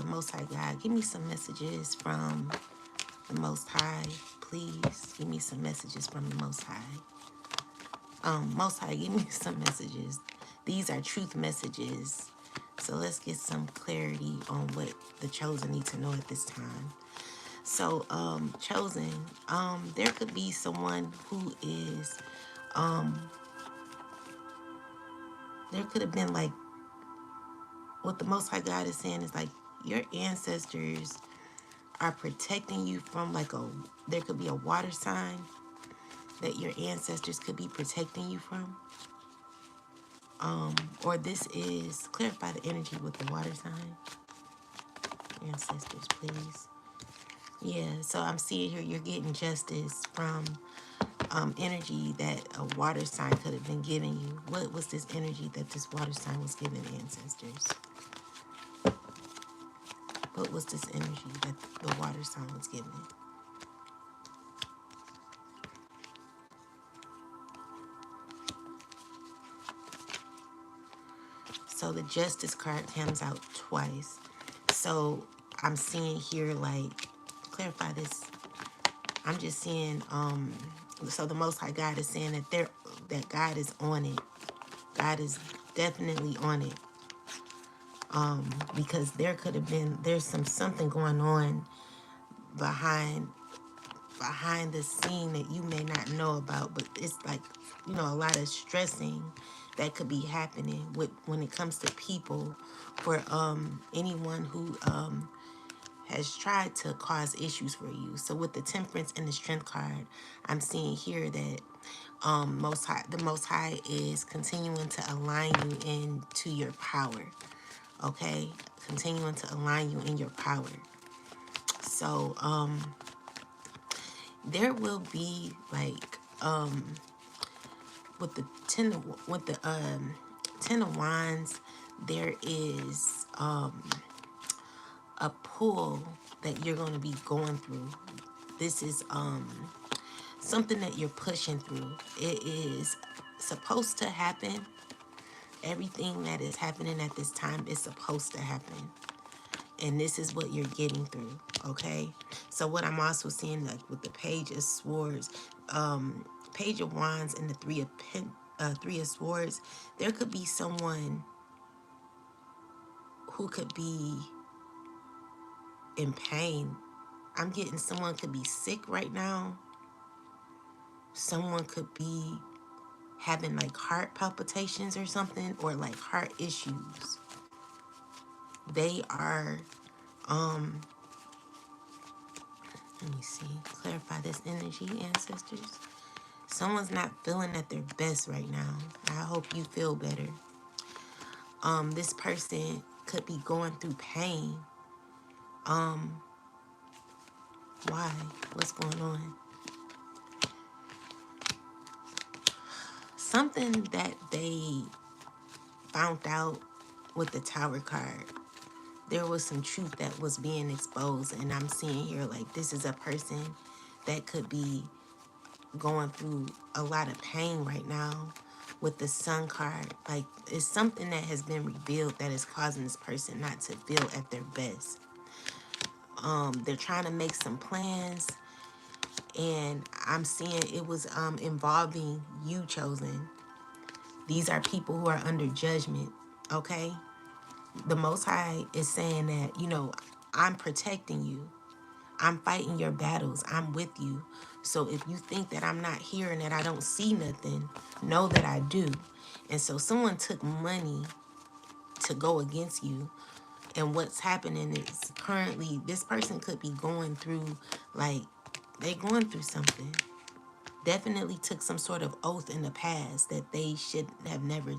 Most High God, give me some messages from the Most High, please. Give me some messages from the Most High. Most High, give me some messages. These are truth messages. So let's get some clarity on what the chosen need to know at this time. So, chosen, there could be someone who is, there could have been like, what the Most High God is saying is like, your ancestors are protecting you from like there could be a water sign that your ancestors could be protecting you from. Or this is, clarify the energy with the water sign. Ancestors, please. Yeah, so I'm seeing here you're getting justice from energy that a water sign could have been giving you. What was this energy that this water sign was giving ancestors? What was this energy that the water sign was giving? So the justice card comes out twice. So I'm seeing here, like, clarify this. I'm just seeing, so the Most High God is saying that God is on it. God is definitely on it. Because there could have been, there's something going on behind the scene that you may not know about, but it's like, a lot of stressing that could be happening when it comes to people, for anyone who has tried to cause issues for you. So with the Temperance and the Strength card, I'm seeing here that the Most High is continuing to align you into your power. Okay, continuing to align you in your power. So there will be like with the ten of Wands, there is a pull that you're going to be going through. This is something that you're pushing through. It is supposed to happen. Everything that is happening at this time is supposed to happen. And this is what you're getting through, okay? So what I'm also seeing, like with the Page of Swords, Page of Wands and the Three of Swords, there could be someone who could be in pain. I'm getting someone could be sick right now. Someone could be having like heart palpitations or something, or like heart issues. They are, let me see, clarify this energy, ancestors. Someone's not feeling at their best right now. I hope you feel better. This person could be going through pain. Why? What's going on? Something that they found out with the Tower card. There was some truth that was being exposed, and I'm seeing here like this is a person that could be going through a lot of pain right now with the Sun card. Like, it's something that has been revealed that is causing this person not to feel at their best. They're trying to make some plans, and I'm seeing it was involving you, chosen. These are people who are under judgment, okay? The Most High is saying that, I'm protecting you. I'm fighting your battles. I'm with you. So if you think that I'm not here and that I don't see nothing, know that I do. And so someone took money to go against you. And what's happening is currently this person could be going through, like, they're going through something. Definitely took some sort of oath in the past that they should have never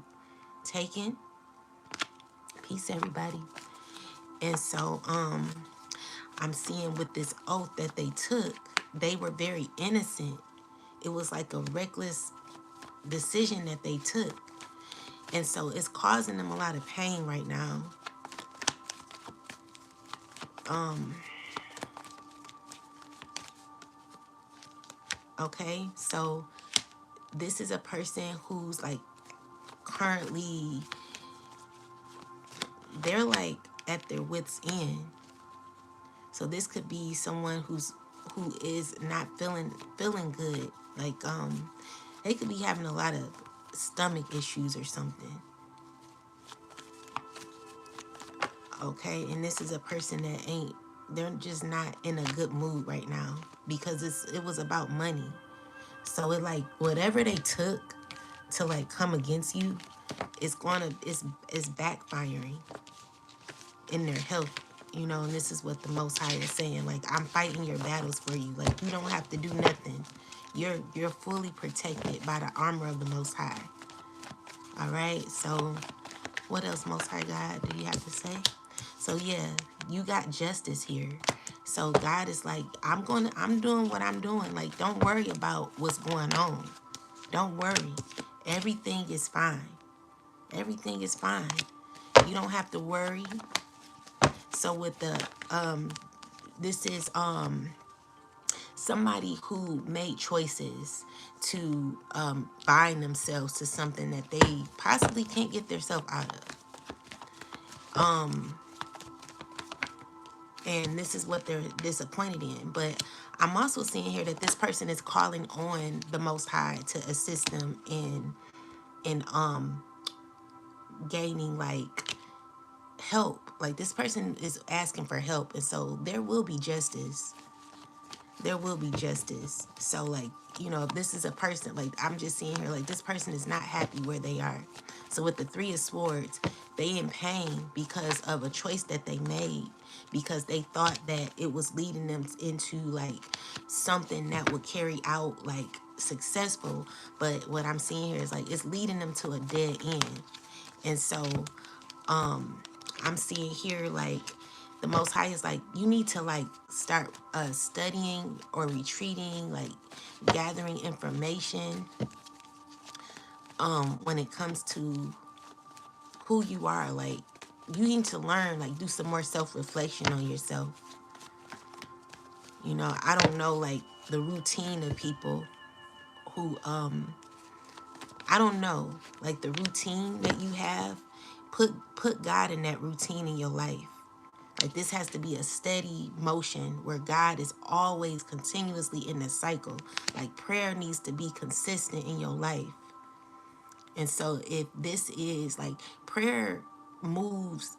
taken. Peace, everybody. And so, I'm seeing with this oath that they took, they were very innocent. It was like a reckless decision that they took. And so it's causing them a lot of pain right now. Okay, so this is a person who's like currently, they're like at their wits' end. So this could be someone who is not feeling good. Like they could be having a lot of stomach issues or something. Okay, and this is a person that they're just not in a good mood right now because it was about money. So it like whatever they took to like come against you, it's backfiring in their health, you know. And this is what the Most High is saying, like, I'm fighting your battles for you. Like, you don't have to do nothing. You're fully protected by the armor of the Most High. All right, so what else, Most High God, do you have to say? So yeah, you got justice here. So God is like, I'm doing what I'm doing. Like, don't worry about what's going on. Don't worry. Everything is fine. Everything is fine. You don't have to worry. So with the this is somebody who made choices to bind themselves to something that they possibly can't get themselves out of. And this is what they're disappointed in. But I'm also seeing here that this person is calling on the Most High to assist them in gaining like help. Like, this person is asking for help, and so there will be justice. There will be justice. So like, you know, if this is a person, like, I'm just seeing here, like, this person is not happy where they are. So with the Three of Swords, they in pain because of a choice that they made, because they thought that it was leading them into like something that would carry out like successful. But what I'm seeing here is like it's leading them to a dead end. And so I'm seeing here like the Most High is like, you need to like start studying or retreating, like gathering information when it comes to who you are. Like, you need to learn, like, do some more self-reflection on yourself. You know, I don't know, like, the routine of people who I don't know, like, the routine that you have. Put God in that routine in your life. Like, this has to be a steady motion where God is always continuously in the cycle. Like, prayer needs to be consistent in your life. And so if this is like, prayer moves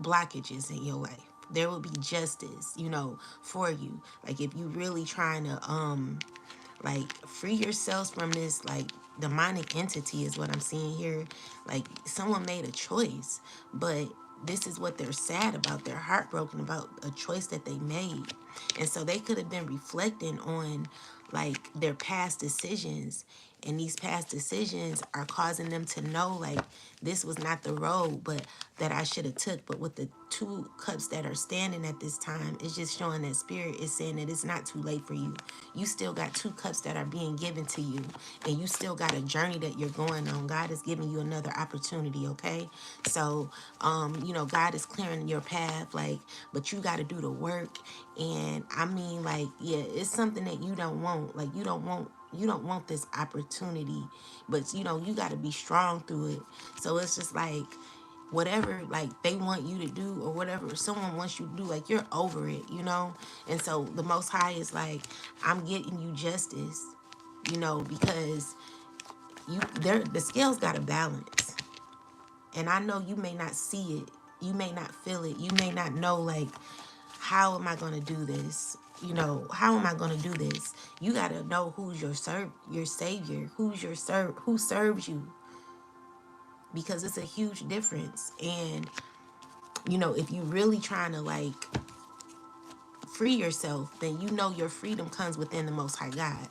blockages in your life. There will be justice, you know, for you. Like, if you really trying to like free yourselves from this like demonic entity is what I'm seeing here. Like, someone made a choice, but this is what they're sad about. They're heartbroken about a choice that they made. And so they could have been reflecting on like their past decisions, and these past decisions are causing them to know like this was not the road but that I should have took. But with the two cups that are standing at this time, it's just showing that spirit is saying that it's not too late for you. You still got two cups that are being given to you, and you still got a journey that you're going on. God is giving you another opportunity, okay? So you know, God is clearing your path, like, but you got to do the work. And I mean, like, yeah, it's something that you don't want. Like, you don't want this opportunity, but you know, you got to be strong through it. So it's just like, whatever like they want you to do or whatever someone wants you to do, like, you're over it, you know. And so the Most High is like, I'm getting you justice, you know, because the scales got to balance. And I know you may not see it, you may not feel it, you may not know, like, how am I going to do this? You know, how am I going to do this? You got to know who's your savior, who serves you, because it's a huge difference. And you know, if you really trying to like free yourself, then you know your freedom comes within the Most High God.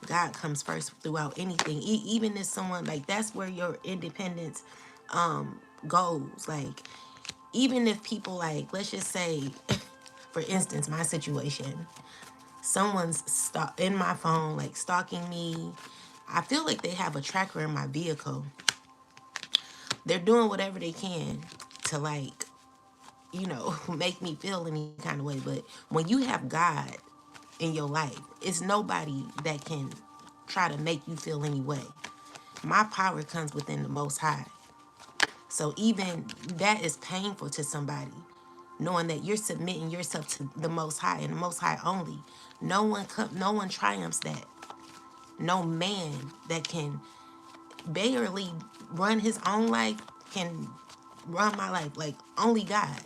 God comes first throughout anything. Even if someone, like, that's where your independence goes. Like, even if people, like, let's just say, for instance, my situation, someone's in my phone, like, stalking me. I feel like they have a tracker in my vehicle. They're doing whatever they can to, like, you know, make me feel any kind of way. But when you have God in your life, it's nobody that can try to make you feel any way. My power comes within the Most High. So even that is painful to somebody, knowing that you're submitting yourself to the Most High and the Most High only. No one triumphs that. No man that can barely run his own life can run my life. Like, only God.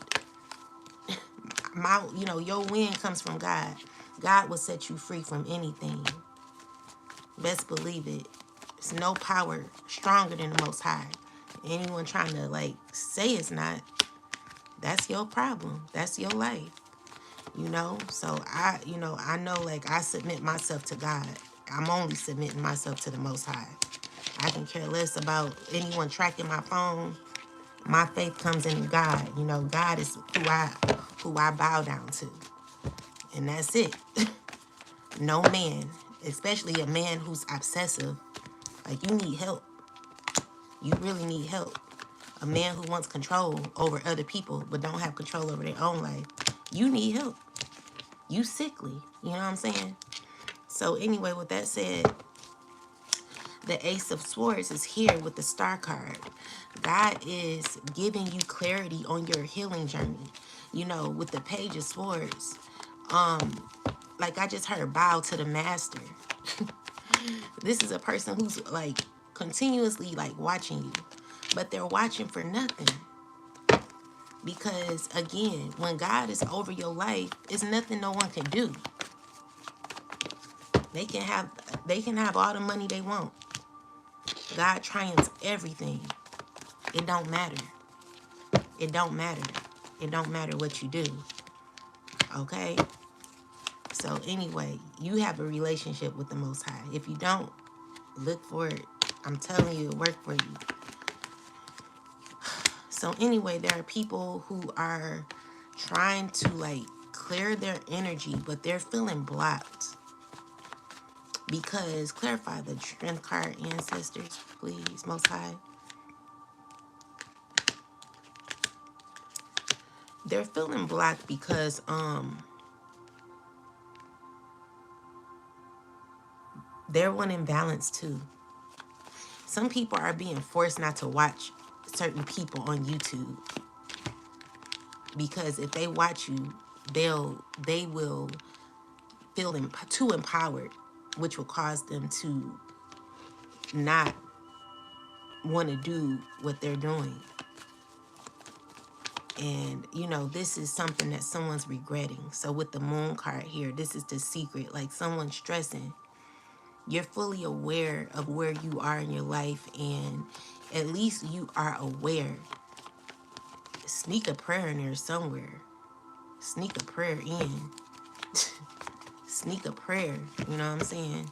Your wind comes from God. God will set you free from anything. Best believe it. There's no power stronger than the Most High. Anyone trying to say it's not, that's your problem. That's your life. So I know, I submit myself to God. I'm only submitting myself to the Most High. I can care less about anyone tracking my phone. My faith comes in God. God is who I bow down to. And that's it. No man, especially a man who's obsessive. Like, you need help. You really need help. A man who wants control over other people but don't have control over their own life. You need help. You sickly. You know what I'm saying? So anyway, with that said, the Ace of Swords is here with the Star card. God is giving you clarity on your healing journey. With the Page of Swords, like I just heard, bow to the master. This is a person who's continuously watching you, but they're watching for nothing. Because again, when God is over your life, it's nothing no one can do. They can have all the money they want. God triumphs everything. It don't matter. It don't matter. It don't matter what you do. Okay? So anyway, you have a relationship with the Most High. If you don't, look for it. I'm telling you, it'll work for you. So anyway, there are people who are trying to clear their energy, but they're feeling blocked. Because, clarify the Strength card, ancestors, please, Most High. They're feeling blocked because they're wanting balance too. Some people are being forced not to watch certain people on YouTube, because if they watch you, they will feel too empowered, which will cause them to not want to do what they're doing. And this is something that someone's regretting. So with the Moon card here, this is the secret. Like, someone's stressing. You're fully aware of where you are in your life, and at least you are aware. Sneak a prayer in there somewhere. Sneak a prayer in. Sneak a prayer. You know what I'm saying?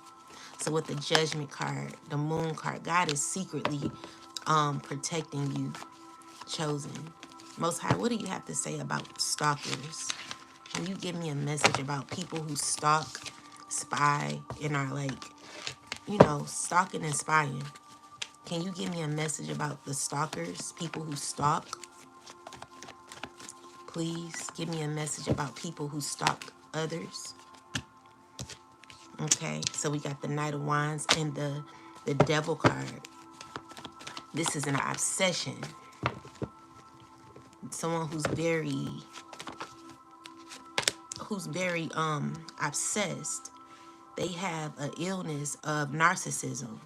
So with the Judgment card, the Moon card, God is secretly protecting you, chosen. Most High, what do you have to say about stalkers? Can you give me a message about people who stalk, spy, and are stalking and spying? Can you give me a message about the stalkers, people who stalk? Please give me a message about people who stalk others. Okay, so we got the Knight of Wands and the Devil card. This is an obsession. Someone who's very obsessed. They have an illness of narcissism.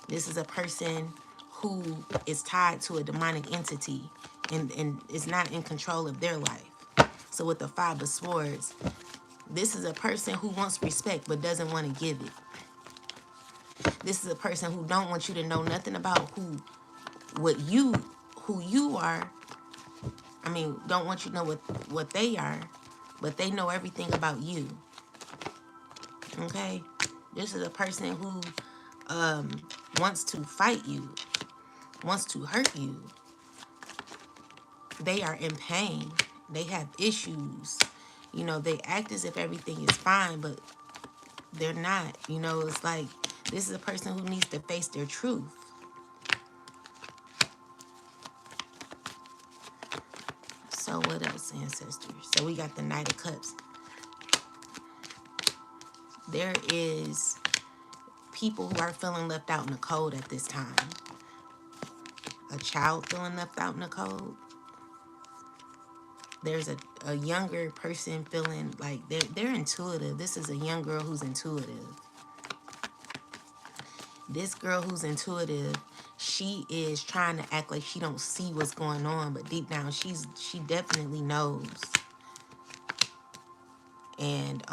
This is a person who is tied to a demonic entity and is not in control of their life. So with the Five of Swords, this is a person who wants respect but doesn't want to give it. This is a person who don't want you to know nothing about who you are. I mean, don't want you to know what they are, but they know everything about you. Okay? This is a person who wants to fight you, wants to hurt you. They are in pain. They have issues. They act as if everything is fine, but they're not. It's like, this is a person who needs to face their truth. So what else, ancestors? So we got the Knight of Cups. There is people who are feeling left out in the cold at this time. a child feeling left out in the cold. There's a younger person feeling like they're intuitive. This is a young girl who's intuitive. This girl who's intuitive, she is trying to act like she don't see what's going on, but deep down she definitely knows. And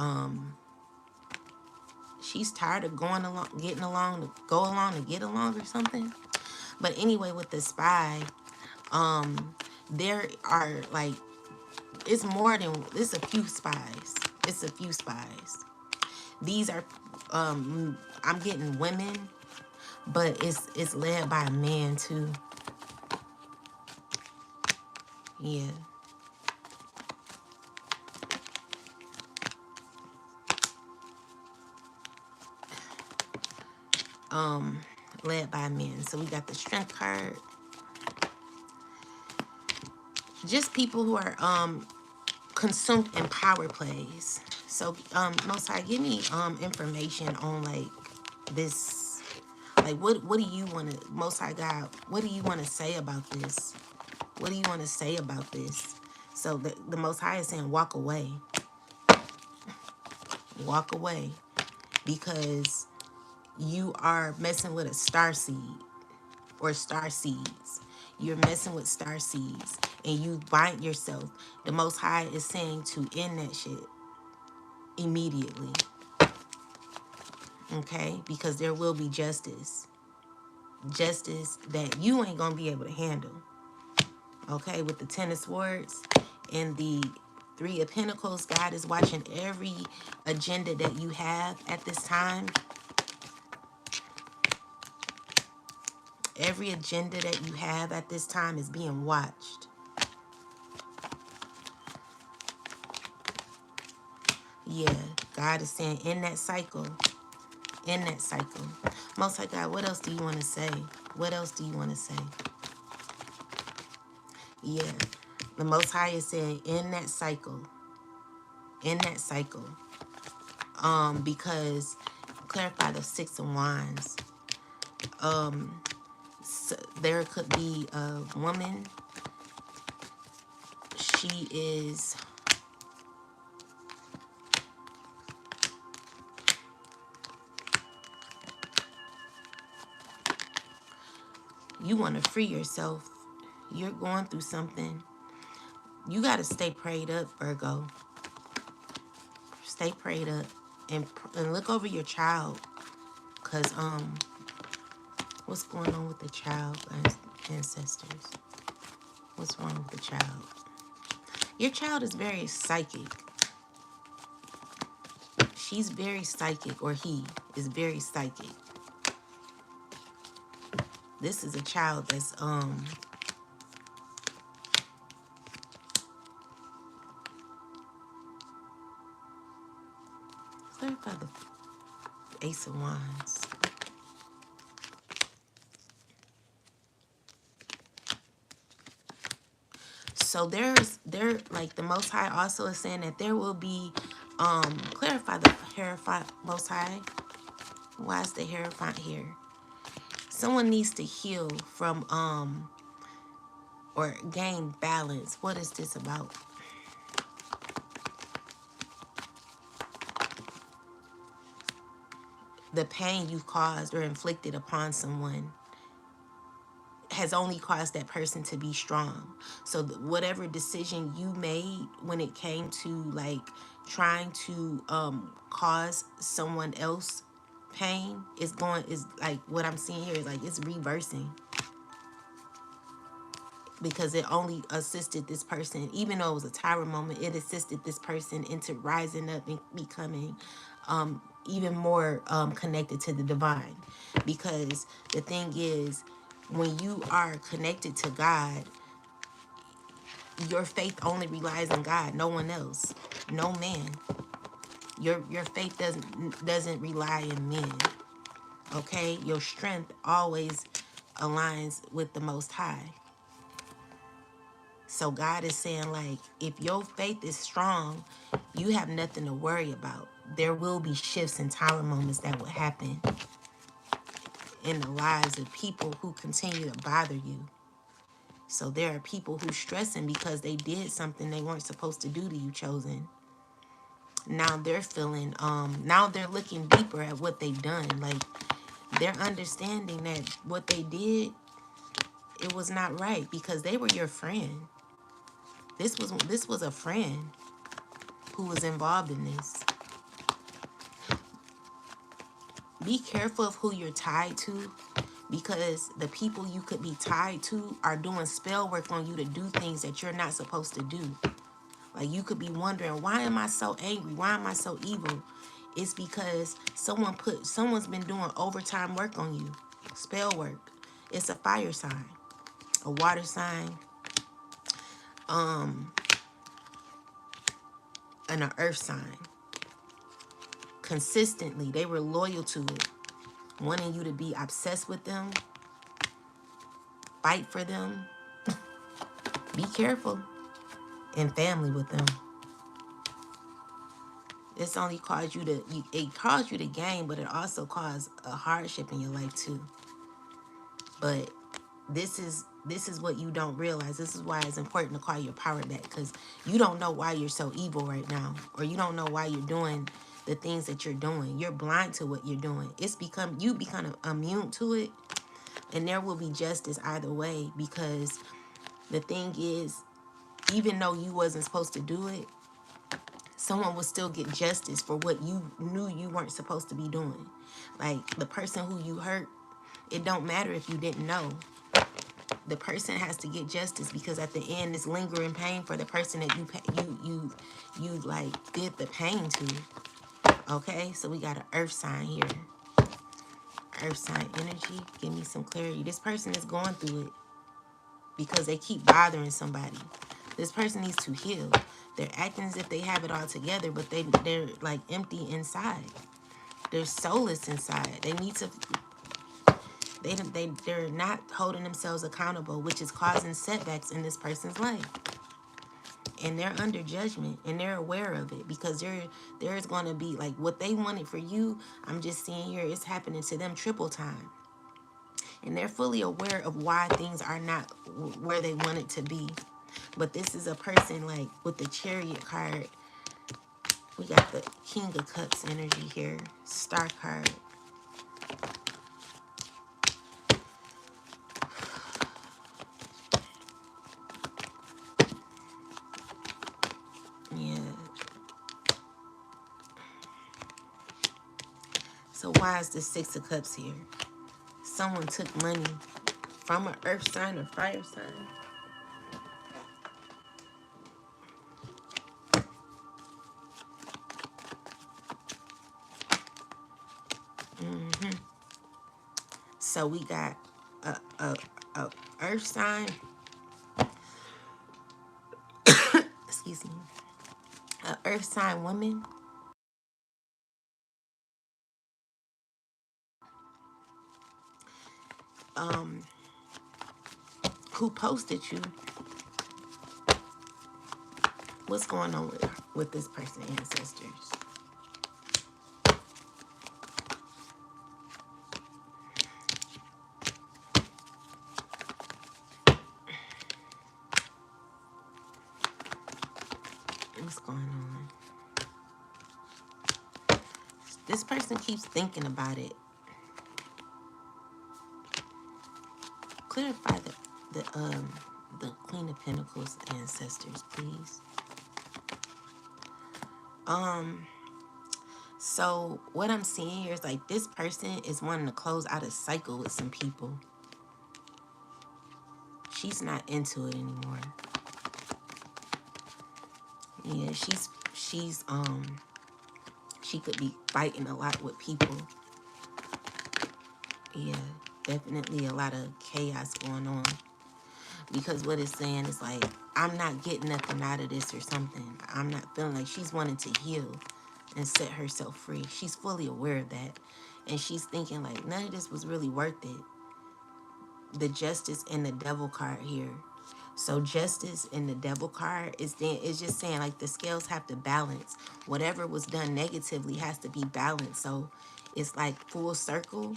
she's tired of going along, getting along to go along to get along or something. But anyway, with the spy, there are like, it's more than, it's a few spies. It's a few spies. These are, I'm getting women, but it's led by a man too. Yeah. Led by men. So we got the strength card. Just people who are consumed in power plays. So Most High, give me information on like this. Like what do you want to, Most High God, what do you want to say about this? What do you want to say about this? So the Most High is saying walk away. Walk away. Because you are messing with a star seed or star seeds. You're messing with star seeds and you bind yourself. The Most High is saying to end that shit immediately. Okay? Because there will be justice. Justice that you ain't gonna be able to handle. Okay? With the Ten of Swords and the Three of Pentacles, God is watching every agenda that you have at this time. Every agenda that you have at this time is being watched. Yeah, God is saying in that cycle. In that cycle. Most High God, what else do you want to say? What else do you want to say? Yeah, the Most High is saying in that cycle. In that cycle. Because, clarify the Six of Wands. So there could be a woman. She is... You want to free yourself. You're going through something. You got to stay prayed up, Virgo. Stay prayed up. And look over your child. Because, what's going on with the child, ancestors? What's wrong with the child? Your child is very psychic. She's very psychic, or he is very psychic. This is a child that's, clarify the Ace of Wands. So like the Most High also is saying that there will be, clarify the Hierophant, Most High. Why is the Hierophant here? Someone needs to heal from, or gain balance. What is this about? The pain you caused or inflicted upon someone has only caused that person to be strong. So whatever decision you made when it came to like trying to cause someone else pain is like, what I'm seeing here is like it's reversing. Because it only assisted this person, even though it was a tower moment, it assisted this person into rising up and becoming even more connected to the divine. Because the thing is, when you are connected to God, your faith only relies on God, no one else, no man. Your faith doesn't rely on men. Okay, your strength always aligns with the Most High. So God is saying, like, if your faith is strong, you have nothing to worry about. There will be shifts and tower moments that will happen in the lives of people who continue to bother you. So there are people who stressing because they did something they weren't supposed to do to you, chosen. Now they're feeling, now they're looking deeper at what they've done. Like, they're understanding that what they did, it was not right because they were your friend. This was a friend who was involved in this. Be careful of who you're tied to, because the people you could be tied to are doing spell work on you to do things that you're not supposed to do. Like, you could be wondering, why am I so angry? Why am I so evil? It's because someone's been doing overtime work on you. Spell work. It's a fire sign, a water sign, and an earth sign. Consistently, they were loyal to it, wanting you to be obsessed with them, fight for them. Be careful. And family with them. It's only caused you to, it caused you to gain, but it also caused a hardship in your life too. But this is what you don't realize. This is why it's important to call your power back, because you don't know why you're so evil right now, or you don't know why you're doing the things that you're doing. You're blind to what you're doing. You become immune to it, and there will be justice either way, because the thing is, even though you wasn't supposed to do it, someone will still get justice for what you knew you weren't supposed to be doing. Like, the person who you hurt, it don't matter if you didn't know. The person has to get justice, because at the end, it's lingering pain for the person that you like did the pain to. Okay, so we got an earth sign here. Earth sign energy. Give me some clarity. This person is going through it because they keep bothering somebody. This person needs to heal. They're acting as if they have it all together, but they're like empty inside. They're soulless inside. They need to. They're not holding themselves accountable, which is causing setbacks in this person's life. And they're under judgment, and they're aware of it, because there's going to be, like, what they wanted for you. I'm just seeing here it's happening to them triple time, and they're fully aware of why things are not where they want it to be. But this is a person, like, with the Chariot card. We got the King of Cups energy here. Star card. Yeah. So why is the Six of Cups here? Someone took money from an earth sign or fire sign. So we got a earth sign. Excuse me. A earth sign woman who posted you. What's going on with this person, ancestors? What's going on? This person keeps thinking about it. Clarify the Queen of Pentacles, ancestors, please. So what I'm seeing here is, like, this person is wanting to close out a cycle with some people. She's not into it anymore. Yeah, she could be fighting a lot with people. Yeah, definitely a lot of chaos going on. Because what it's saying is, like, I'm not getting nothing out of this or something. I'm not feeling like she's wanting to heal and set herself free. She's fully aware of that. And she's thinking, like, none of this was really worth it. The Justice and the Devil card here. So Justice and the Devil card is just saying, like, the scales have to balance. Whatever was done negatively has to be balanced. So it's like full circle.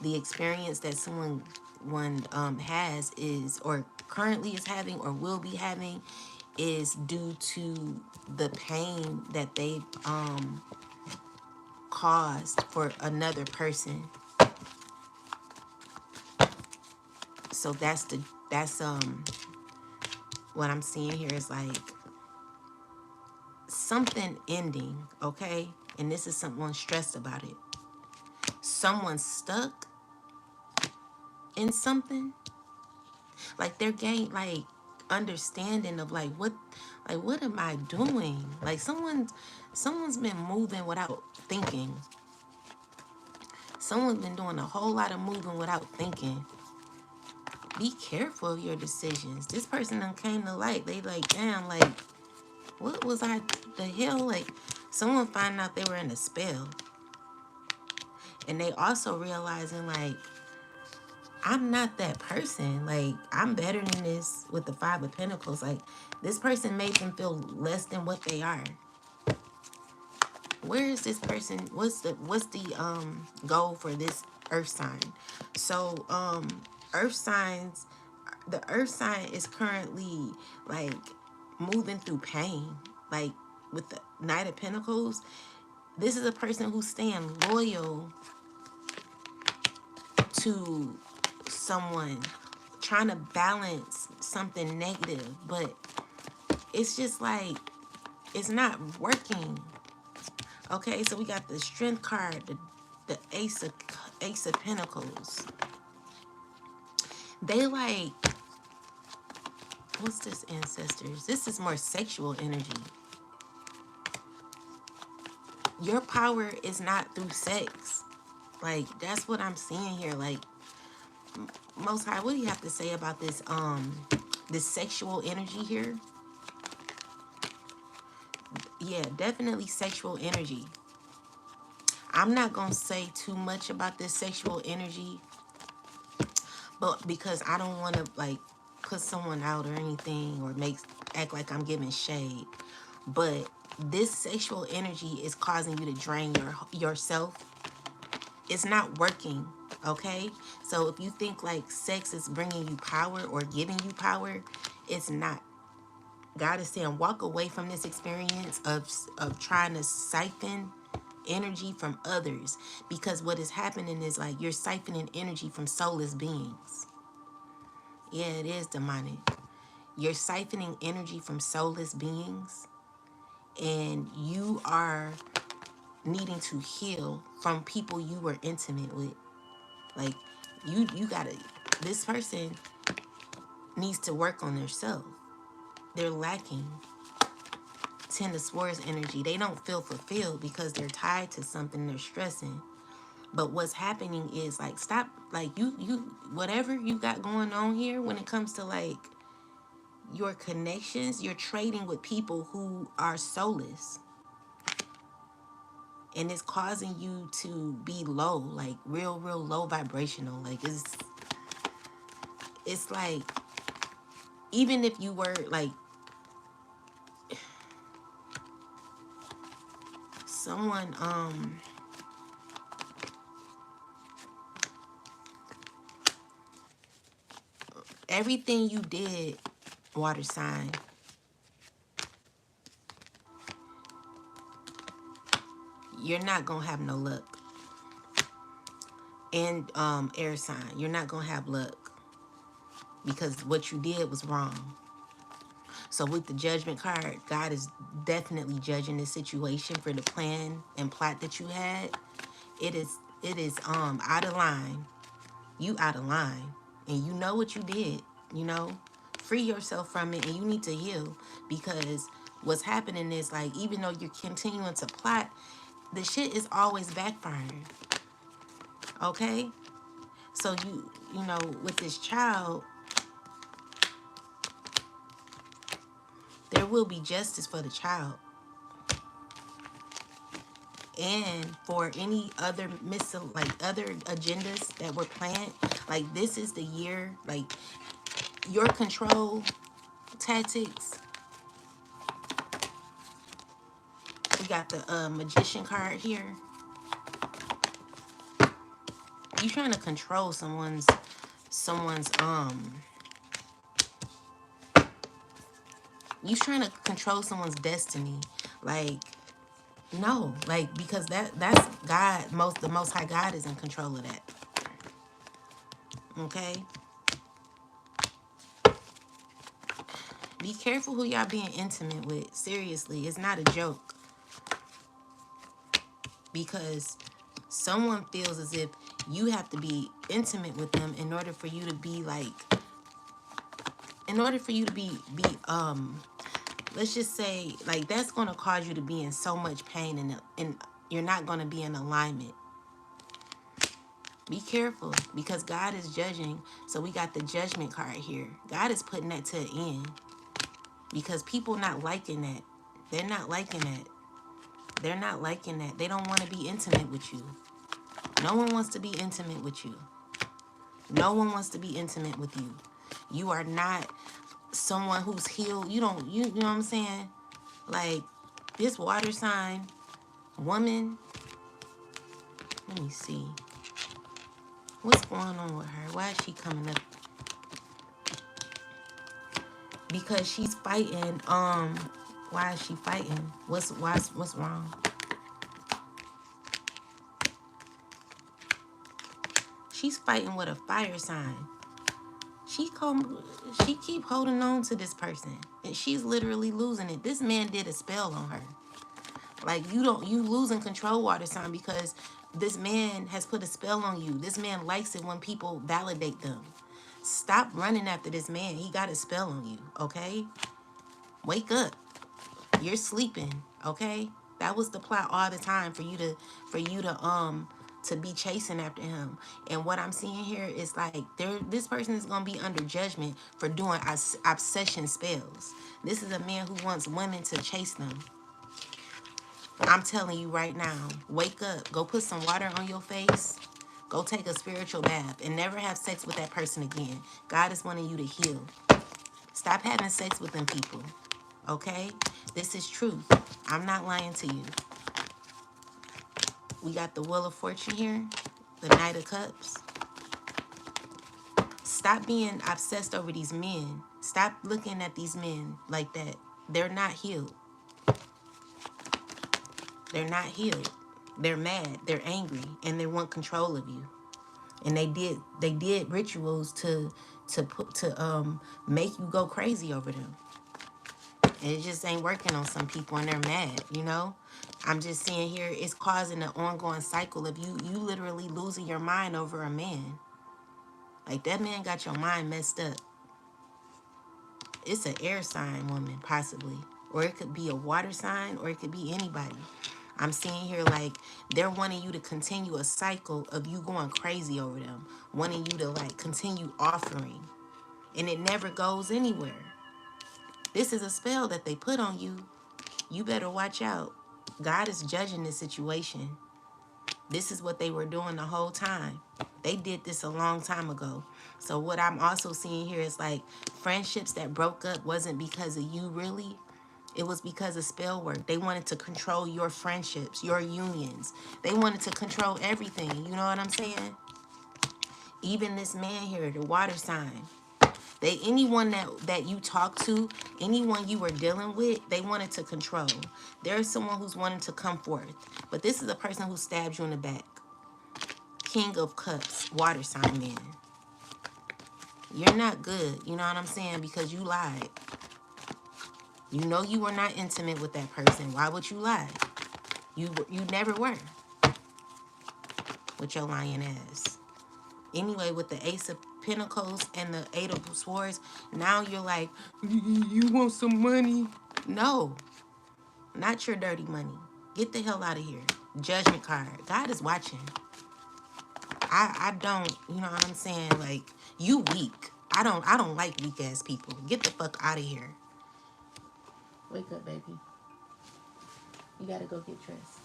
The experience that someone one has is, or currently is having, or will be having, is due to the pain that they've caused for another person. So that's what I'm seeing here is like something ending, okay? And this is someone stressed about it. Someone's stuck in something. Like they're getting like understanding of like what am I doing? Like someone's been moving without thinking. Someone's been doing a whole lot of moving without thinking. Be careful of your decisions. This person done came to light. They like, damn, like, what was I, the hell? Like, someone finding out they were in a spell. And they also realizing, like, I'm not that person. Like, I'm better than this with the Five of Pentacles. Like, this person made them feel less than what they are. Where is this person? What's the goal for this earth sign? So, earth signs, the earth sign is currently like moving through pain. Like with the Knight of Pentacles, this is a person who's staying loyal to someone, trying to balance something negative, but it's just like it's not working. Okay, so we got the Strength card, the Ace of Pentacles. They like, what's this, ancestors? This is more sexual energy. Your power is not through sex. Like, that's what I'm seeing here. Like, Most High, what do you have to say about this sexual energy here? Yeah, definitely sexual energy. I'm not gonna say too much about this sexual energy, but because I don't want to like put someone out or anything, or act like I'm giving shade. But this sexual energy is causing you to drain yourself. It's not working, okay? So if you think like sex is bringing you power or giving you power, it's not. God is saying walk away from this experience of trying to siphon energy from others, because what is happening is like you're siphoning energy from soulless beings. Yeah, it is demonic. You're siphoning energy from soulless beings, and you are needing to heal from people you were intimate with. Like you gotta, this person needs to work on themselves. They're lacking Ten of Swords energy. They don't feel fulfilled because they're tied to something, they're stressing. But what's happening is like, stop, like you whatever you got going on here when it comes to like your connections, you're trading with people who are soulless. And it's causing you to be low, like real low vibrational. Like it's like, even if you were like someone, everything you did, water sign, you're not gonna have no luck. And air sign, you're not gonna have luck because what you did was wrong. So with the Judgment card, God is definitely judging this situation for the plan and plot that you had. It is out of line. You out of line, and you know what you did. You know, free yourself from it, and you need to heal, because what's happening is like, even though you're continuing to plot, the shit is always backfiring. Okay, so you know, with this child, there will be justice for the child. And for any other other agendas that were planned, like this is the year, like your control tactics. We got the Magician card here. You trying to control someone's someone's you trying to control someone's destiny. Like, no, like, because that's God, the most high God is in control of that. Okay? Be careful who y'all being intimate with. Seriously, it's not a joke. Because someone feels as if you have to be intimate with them in order for you to be like, let's just say, like, that's going to cause you to be in so much pain, and you're not going to be in alignment. Be careful, because God is judging. So we got the judgment card here. God is putting that to an end, because people not liking that. They're not liking that. They're not liking that. They don't want to be intimate with you. No one wants to be intimate with you. No one wants to be intimate with you. You are not someone who's healed. You know what I'm saying? Like, this water sign woman, let me see. What's going on with her? Why is she coming up? Because she's fighting, why is she fighting? What's wrong? She's fighting with a fire sign. She keep holding on to this person, and she's literally losing it. This man did a spell on her. Like, you losing control, water sign, because this man has put a spell on you. This man likes it when people validate them. Stop running after this man. He got a spell on you, okay? Wake up. You're sleeping, okay? That was the plot all the time, for you to be chasing after him. And what I'm seeing here is like, this person is gonna be under judgment for doing obsession spells. This is a man who wants women to chase them. I'm telling you right now, wake up. Go put some water on your face. Go take a spiritual bath and never have sex with that person again. God is wanting you to heal. Stop having sex with them people, okay? This is truth. I'm not lying to you. We got the Wheel of Fortune here, the Knight of Cups. Stop being obsessed over these men. Stop looking at these men like that. They're not healed. They're not healed. They're mad. They're angry, and they want control of you. And they did rituals to make you go crazy over them. And it just ain't working on some people, and they're mad, you know? I'm just seeing here, it's causing an ongoing cycle of you literally losing your mind over a man. Like, that man got your mind messed up. It's an air sign woman, possibly. Or it could be a water sign, or it could be anybody. I'm seeing here, like, they're wanting you to continue a cycle of you going crazy over them. Wanting you to, like, continue offering. And it never goes anywhere. This is a spell that they put on you. You better watch out. God is judging this situation. This is what they were doing the whole time. They did this a long time ago. So what I'm also seeing here is, like, friendships that broke up wasn't because of you, really. It was because of spell work. They wanted to control your friendships, your unions. They wanted to control everything. You know what I'm saying? Even this man here, the water sign. Anyone that you talk to, anyone you were dealing with, they wanted to control. There's someone who's wanting to come forth. But this is a person who stabbed you in the back. King of Cups, water sign man. You're not good, you know what I'm saying? Because you lied. You know you were not intimate with that person. Why would you lie? You never were. With your lying ass. Anyway, with the Ace of Pentacles and the Eight of Swords, now you're like, you want some money? No, not your dirty money. Get the hell out of here. Judgment card. God is watching. I don't, you know what I'm saying? Like, you weak. I don't like weak ass people. Get the fuck out of here. Wake up, baby. You gotta go get dressed.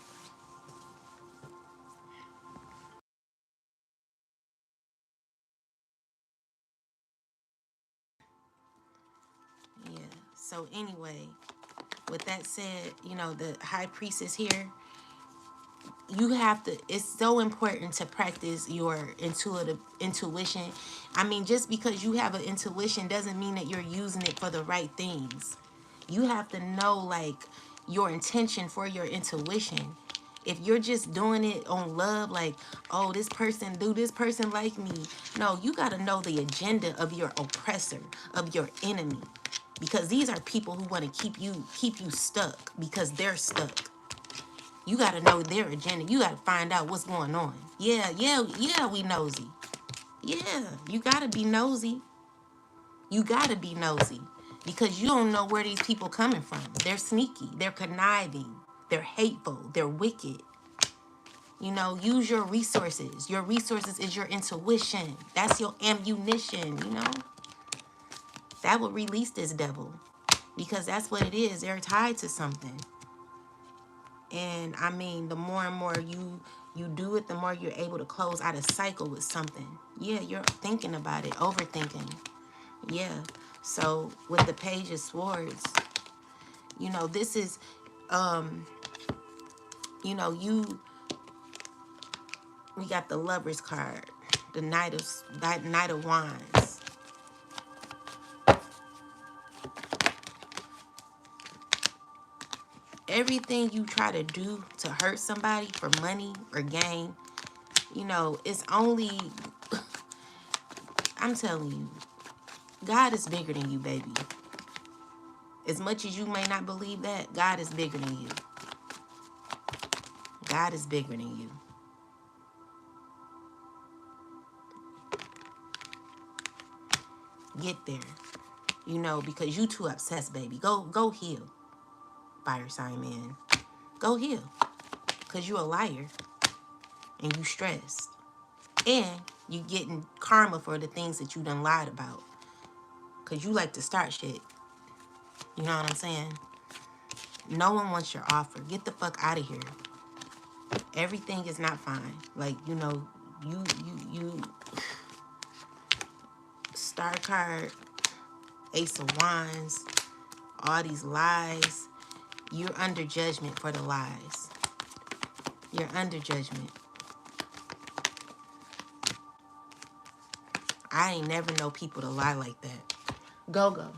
Yeah. So anyway, with that said, you know, the high priestess here, you have to, it's so important to practice your intuition. I mean, just because you have an intuition doesn't mean that you're using it for the right things. You have to know like your intention for your intuition. If you're just doing it on love, like, oh, this person like me. No, you got to know the agenda of your oppressor, of your enemy. Because these are people who want to keep you stuck because they're stuck. You got to know their agenda. You got to find out what's going on. Yeah, we nosy. Yeah, you got to be nosy. You got to be nosy because you don't know where these people coming from. They're sneaky. They're conniving. They're hateful. They're wicked. You know, use your resources. Your resources is your intuition. That's your ammunition, you know? That will release this devil because that's what it is. They're tied to something. And I mean, the more and more you do it, the more you're able to close out a cycle with something. Yeah, you're thinking about it, overthinking. Yeah. So with the Page of Swords, you know, this is, you know, we got the Lovers card, the Knight of Wands. Everything you try to do to hurt somebody for money or gain, you know, it's only, I'm telling you, God is bigger than you, baby. As much as you may not believe that, God is bigger than you. God is bigger than you. Get there. You know, because you too obsessed, baby. Go heal. Fire sign man. Go heal. Because you a liar. And you stressed. And you getting karma for the things that you done lied about. Because you like to start shit. You know what I'm saying? No one wants your offer. Get the fuck out of here. Everything is not fine. Like, you know, you star card, Ace of Wands, all these lies. You're under judgment for the lies. You're under judgment. I ain't never know people to lie like that. Go.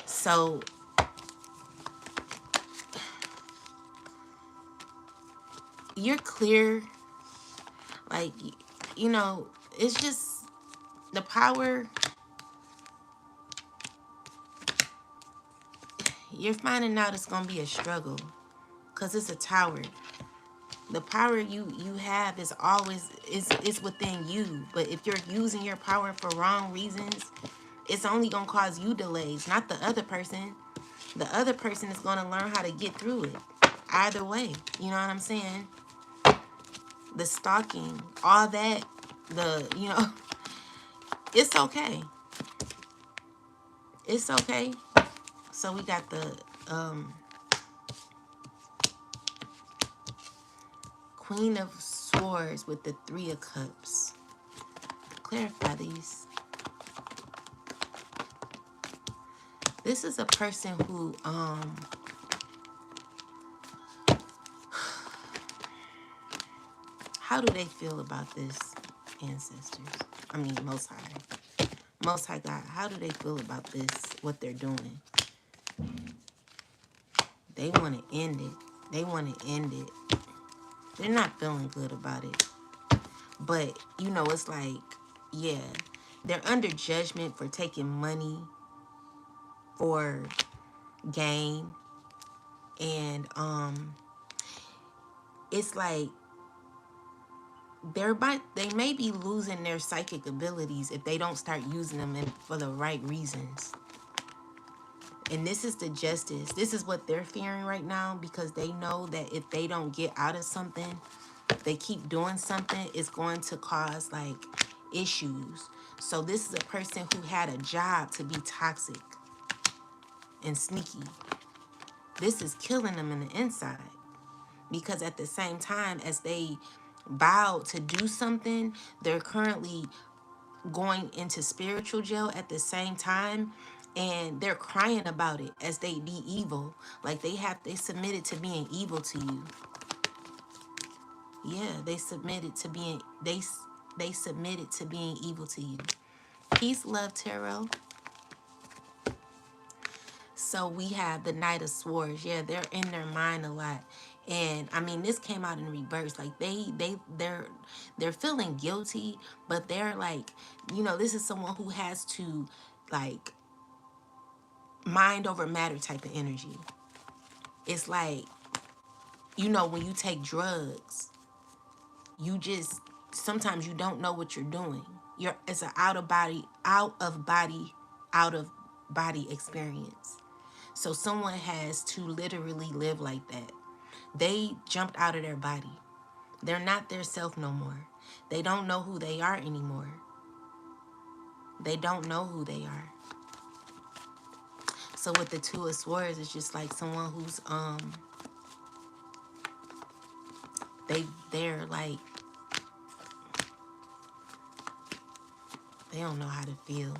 So, you're clear. Like, you know, it's just the power. You're finding out it's going to be a struggle. Because it's a tower. The power you have is always is within you. But if you're using your power for wrong reasons, it's only going to cause you delays, not the other person. The other person is going to learn how to get through it. Either way. You know what I'm saying? The stalking, all that, you know, it's okay. It's okay. So we got the Queen of Swords with the Three of Cups. Clarify these. This is a person who, how do they feel about this, ancestors? I mean, Most High. Most High God, how do they feel about this, what they're doing? They want to end it. They want to end it. They're not feeling good about it. But, you know, it's like, yeah, they're under judgment for taking money for gain. And it's like they may be losing their psychic abilities if they don't start using them for the right reasons. And this is the justice. This is what they're fearing right now because they know that if they don't get out of something, they keep doing something, it's going to cause like issues. So this is a person who had a job to be toxic and sneaky. This is killing them in the inside. Because at the same time as they vow to do something, they're currently going into spiritual jail at the same time, and they're crying about it as they be evil. Like they submitted to being evil to you. Yeah, they submitted to being they submitted to being evil to you. Peace, love, tarot. So we have the Knight of Swords. Yeah, they're in their mind a lot. And I mean, this came out in reverse. Like they're feeling guilty, but they're like, this is someone who has to, like, mind over matter type of energy. It's like, when you take drugs, you just sometimes you don't know what you're doing. It's an out of body experience. So someone has to literally live like that. They jumped out of their body. They're not their self no more. They don't know who they are anymore. They don't know who they are. So with the Two of Swords, it's just like someone who's they're like, they don't know how to feel.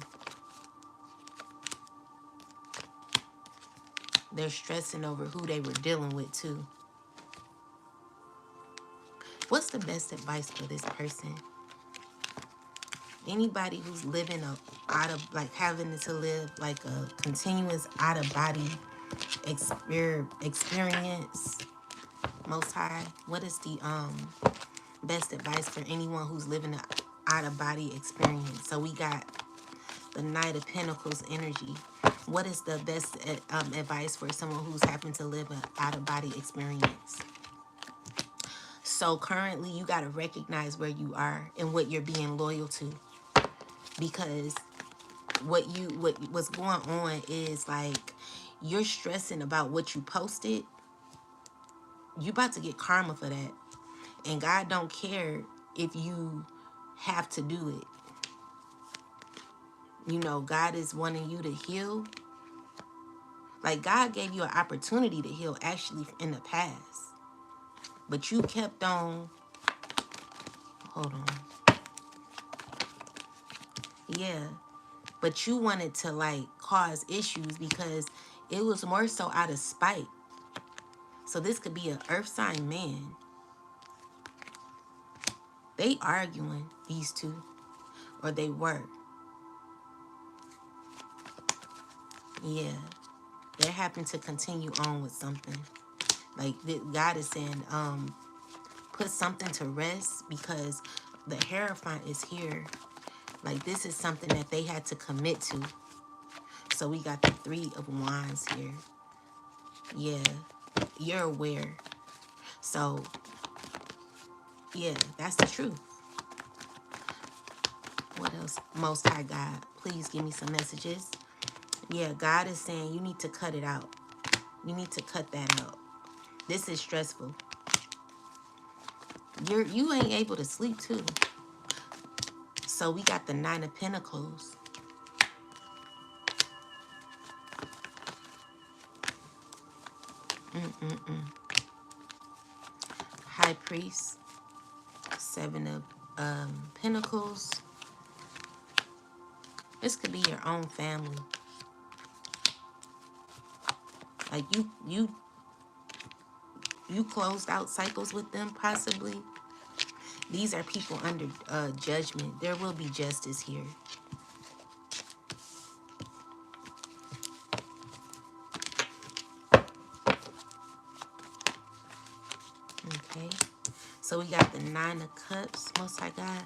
They're stressing over who they were dealing with too. What's the best advice for this person? Anybody who's living having to live like a continuous out of body experience. Most High, what is the best advice for anyone who's living an out of body experience? So we got the Knight of Pentacles energy. What is the best advice for someone who's having to live an out of body experience? So currently you got to recognize where you are and what you're being loyal to, because what's going on is like you're stressing about what you posted. You about to get karma for that, and God don't care if you have to do it. God is wanting you to heal. Like, God gave you an opportunity to heal actually in the past, but you kept on. Hold on. Yeah, but you wanted to like cause issues because it was more so out of spite. So this could be an earth sign man. They arguing, these two, or they were. Yeah, they're having to continue on with something. Like God is saying, put something to rest, because the Hierophant is here. Like, this is something that they had to commit to. So we got the Three of Wands here. Yeah, you're aware. So, yeah, that's the truth. What else? Most High God, please give me some messages. Yeah, God is saying you need to cut it out. You need to cut that out. This is stressful. You ain't able to sleep too. So we got the Nine of Pentacles. High Priest. Seven of Pentacles. This could be your own family. Like you closed out cycles with them, possibly. These are people under judgment. There will be justice here. Okay. So we got the Nine of Cups, Most High God.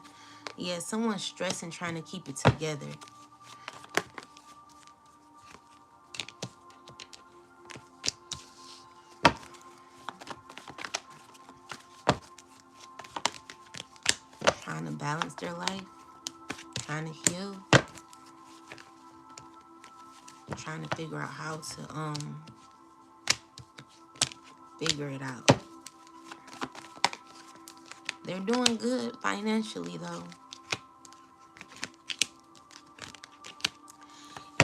Yeah, someone's stressing, trying to keep it together. Trying to balance their life. Trying to heal. Trying to figure out how to figure it out. They're doing good financially though.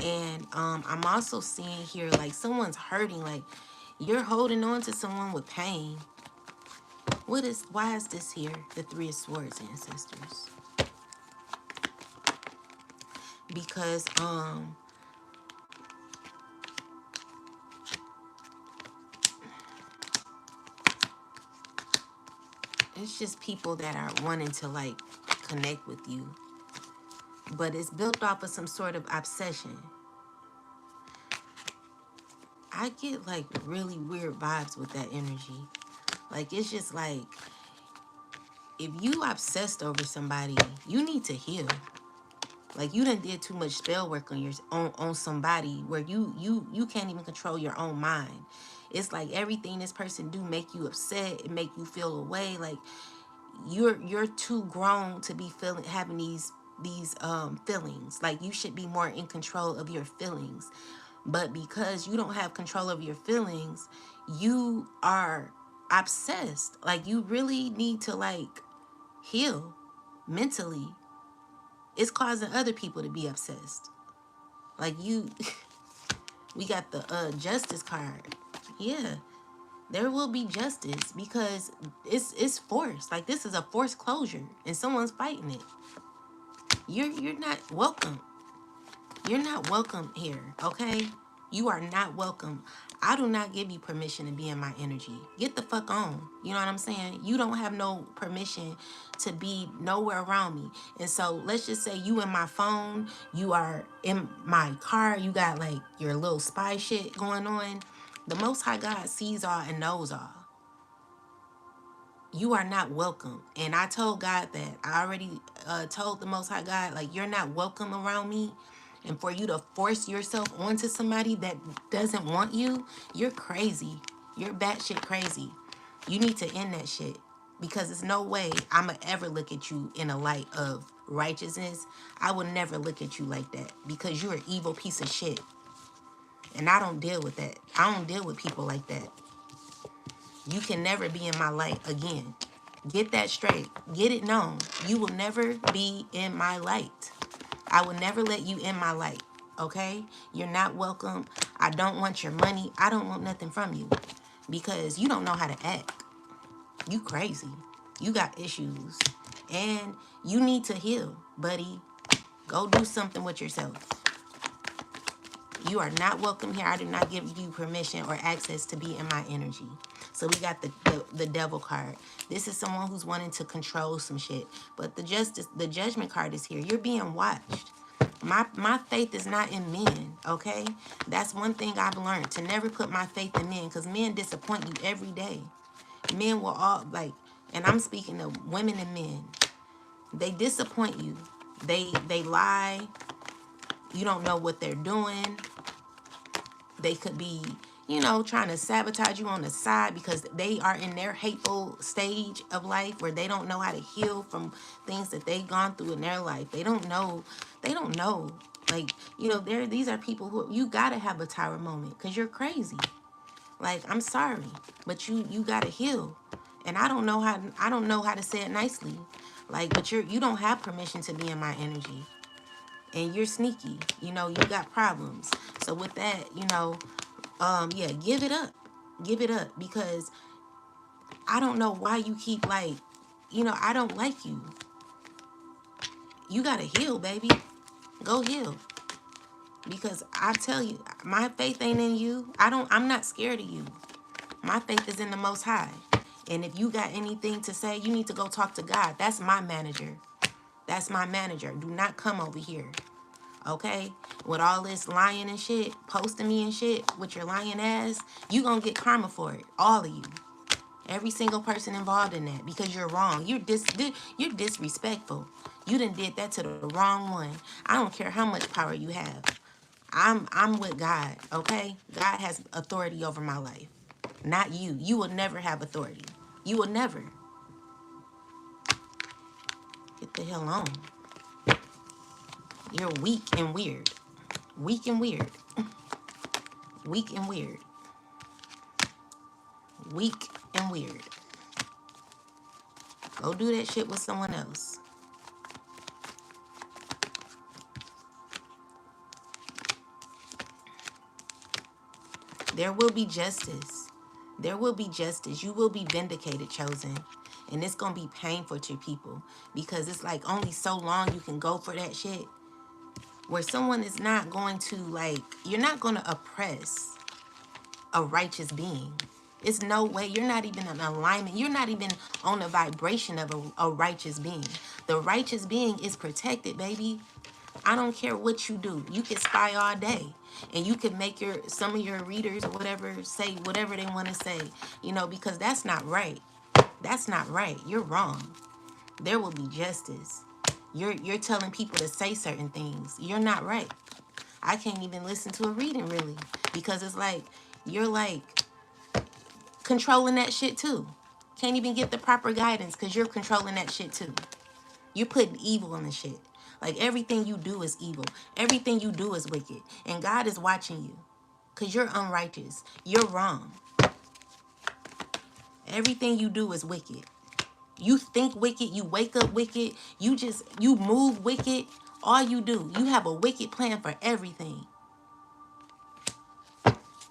And I'm also seeing here like someone's hurting. Like You're holding on to someone with pain. Why is this here? The Three of Swords, ancestors. Because it's just people that are wanting to like connect with you, but it's built off of some sort of obsession. I get like really weird vibes with that energy. Like it's just like if you obsessed over somebody, you need to heal. Like you done did too much spell work on somebody where you can't even control your own mind. It's like everything this person do make you upset, it make you feel away. Like you're too grown to be having these feelings. Like you should be more in control of your feelings. But because you don't have control of your feelings, you are obsessed. Like you really need to like heal mentally. It's causing other people to be obsessed. Like you we got the justice card. Yeah. There will be justice because it's forced. Like this is a forced closure and someone's fighting it. You're not welcome. You're not welcome here, okay? You are not welcome. I do not give you permission to be in my energy. Get the fuck on. You know what I'm saying? You don't have no permission to be nowhere around me. And so let's just say you in my phone, you are in my car, you got like your little spy shit going on. The Most High God sees all and knows all. You are not welcome. And I told God that. I already told the Most High God, like, you're not welcome around me. And for you to force yourself onto somebody that doesn't want you, you're crazy. You're batshit crazy. You need to end that shit. Because there's no way I'ma ever look at you in a light of righteousness. I will never look at you like that. Because you're an evil piece of shit. And I don't deal with that. I don't deal with people like that. You can never be in my light again. Get that straight. Get it known. You will never be in my light. I will never let you in my light. Okay? You're not welcome. I don't want your money. I don't want nothing from you. Because you don't know how to act. You crazy. You got issues. And you need to heal, buddy. Go do something with yourself. You are not welcome here. I do not give you permission or access to be in my energy. So we got the devil card. This is someone who's wanting to control some shit. But the judgment card is here. You're being watched. My faith is not in men, okay? That's one thing I've learned, to never put my faith in men, because men disappoint you every day. Men will all, like, and I'm speaking of women and men. They disappoint you. They lie. You don't know what they're doing. They could be, trying to sabotage you on the side because they are in their hateful stage of life where they don't know how to heal from things that they've gone through in their life. They don't know. Like, these are people who, you gotta have a tower moment because you're crazy. Like, I'm sorry, but you gotta heal. And I don't know how to say it nicely. Like, but you don't have permission to be in my energy. And you're sneaky. You got problems. So with that, yeah, give it up. Give it up, because I don't know why you keep like, I don't like you. You gotta heal, baby. Go heal. Because I tell you, my faith ain't in you. I'm not scared of you. My faith is in the Most High. And if you got anything to say, you need to go talk to God. That's my manager. That's my manager. Do not come over here. Okay? With all this lying and shit, posting me and shit with your lying ass, you gonna get karma for it. All of you. Every single person involved in that, because you're wrong. You're disrespectful. You done did that to the wrong one. I don't care how much power you have. I'm with God, okay? God has authority over my life. Not you. You will never have authority. You will never. Get the hell on. You're weak and weird. Weak and weird. Weak and weird. Weak and weird. Go do that shit with someone else. There will be justice. There will be justice. You will be vindicated, chosen. And it's going to be painful to people because it's like only so long you can go for that shit where someone is not going to, like, you're not going to oppress a righteous being. It's no way. You're not even in alignment. You're not even on the vibration of a righteous being. The righteous being is protected, baby. I don't care what you do. You can spy all day, and you can make some of your readers or whatever say whatever they want to say, because that's not right. That's not right. You're wrong. There will be justice. You're telling people to say certain things. You're not right. I can't even listen to a reading really because it's like you're like controlling that shit too. Can't even get the proper guidance because you're controlling that shit too. You're putting evil in the shit. Like everything you do is evil. Everything you do is wicked. And God is watching you because you're unrighteous. You're wrong. Everything you do is wicked. You think wicked. You wake up wicked. You move wicked. All you do. You have a wicked plan for everything.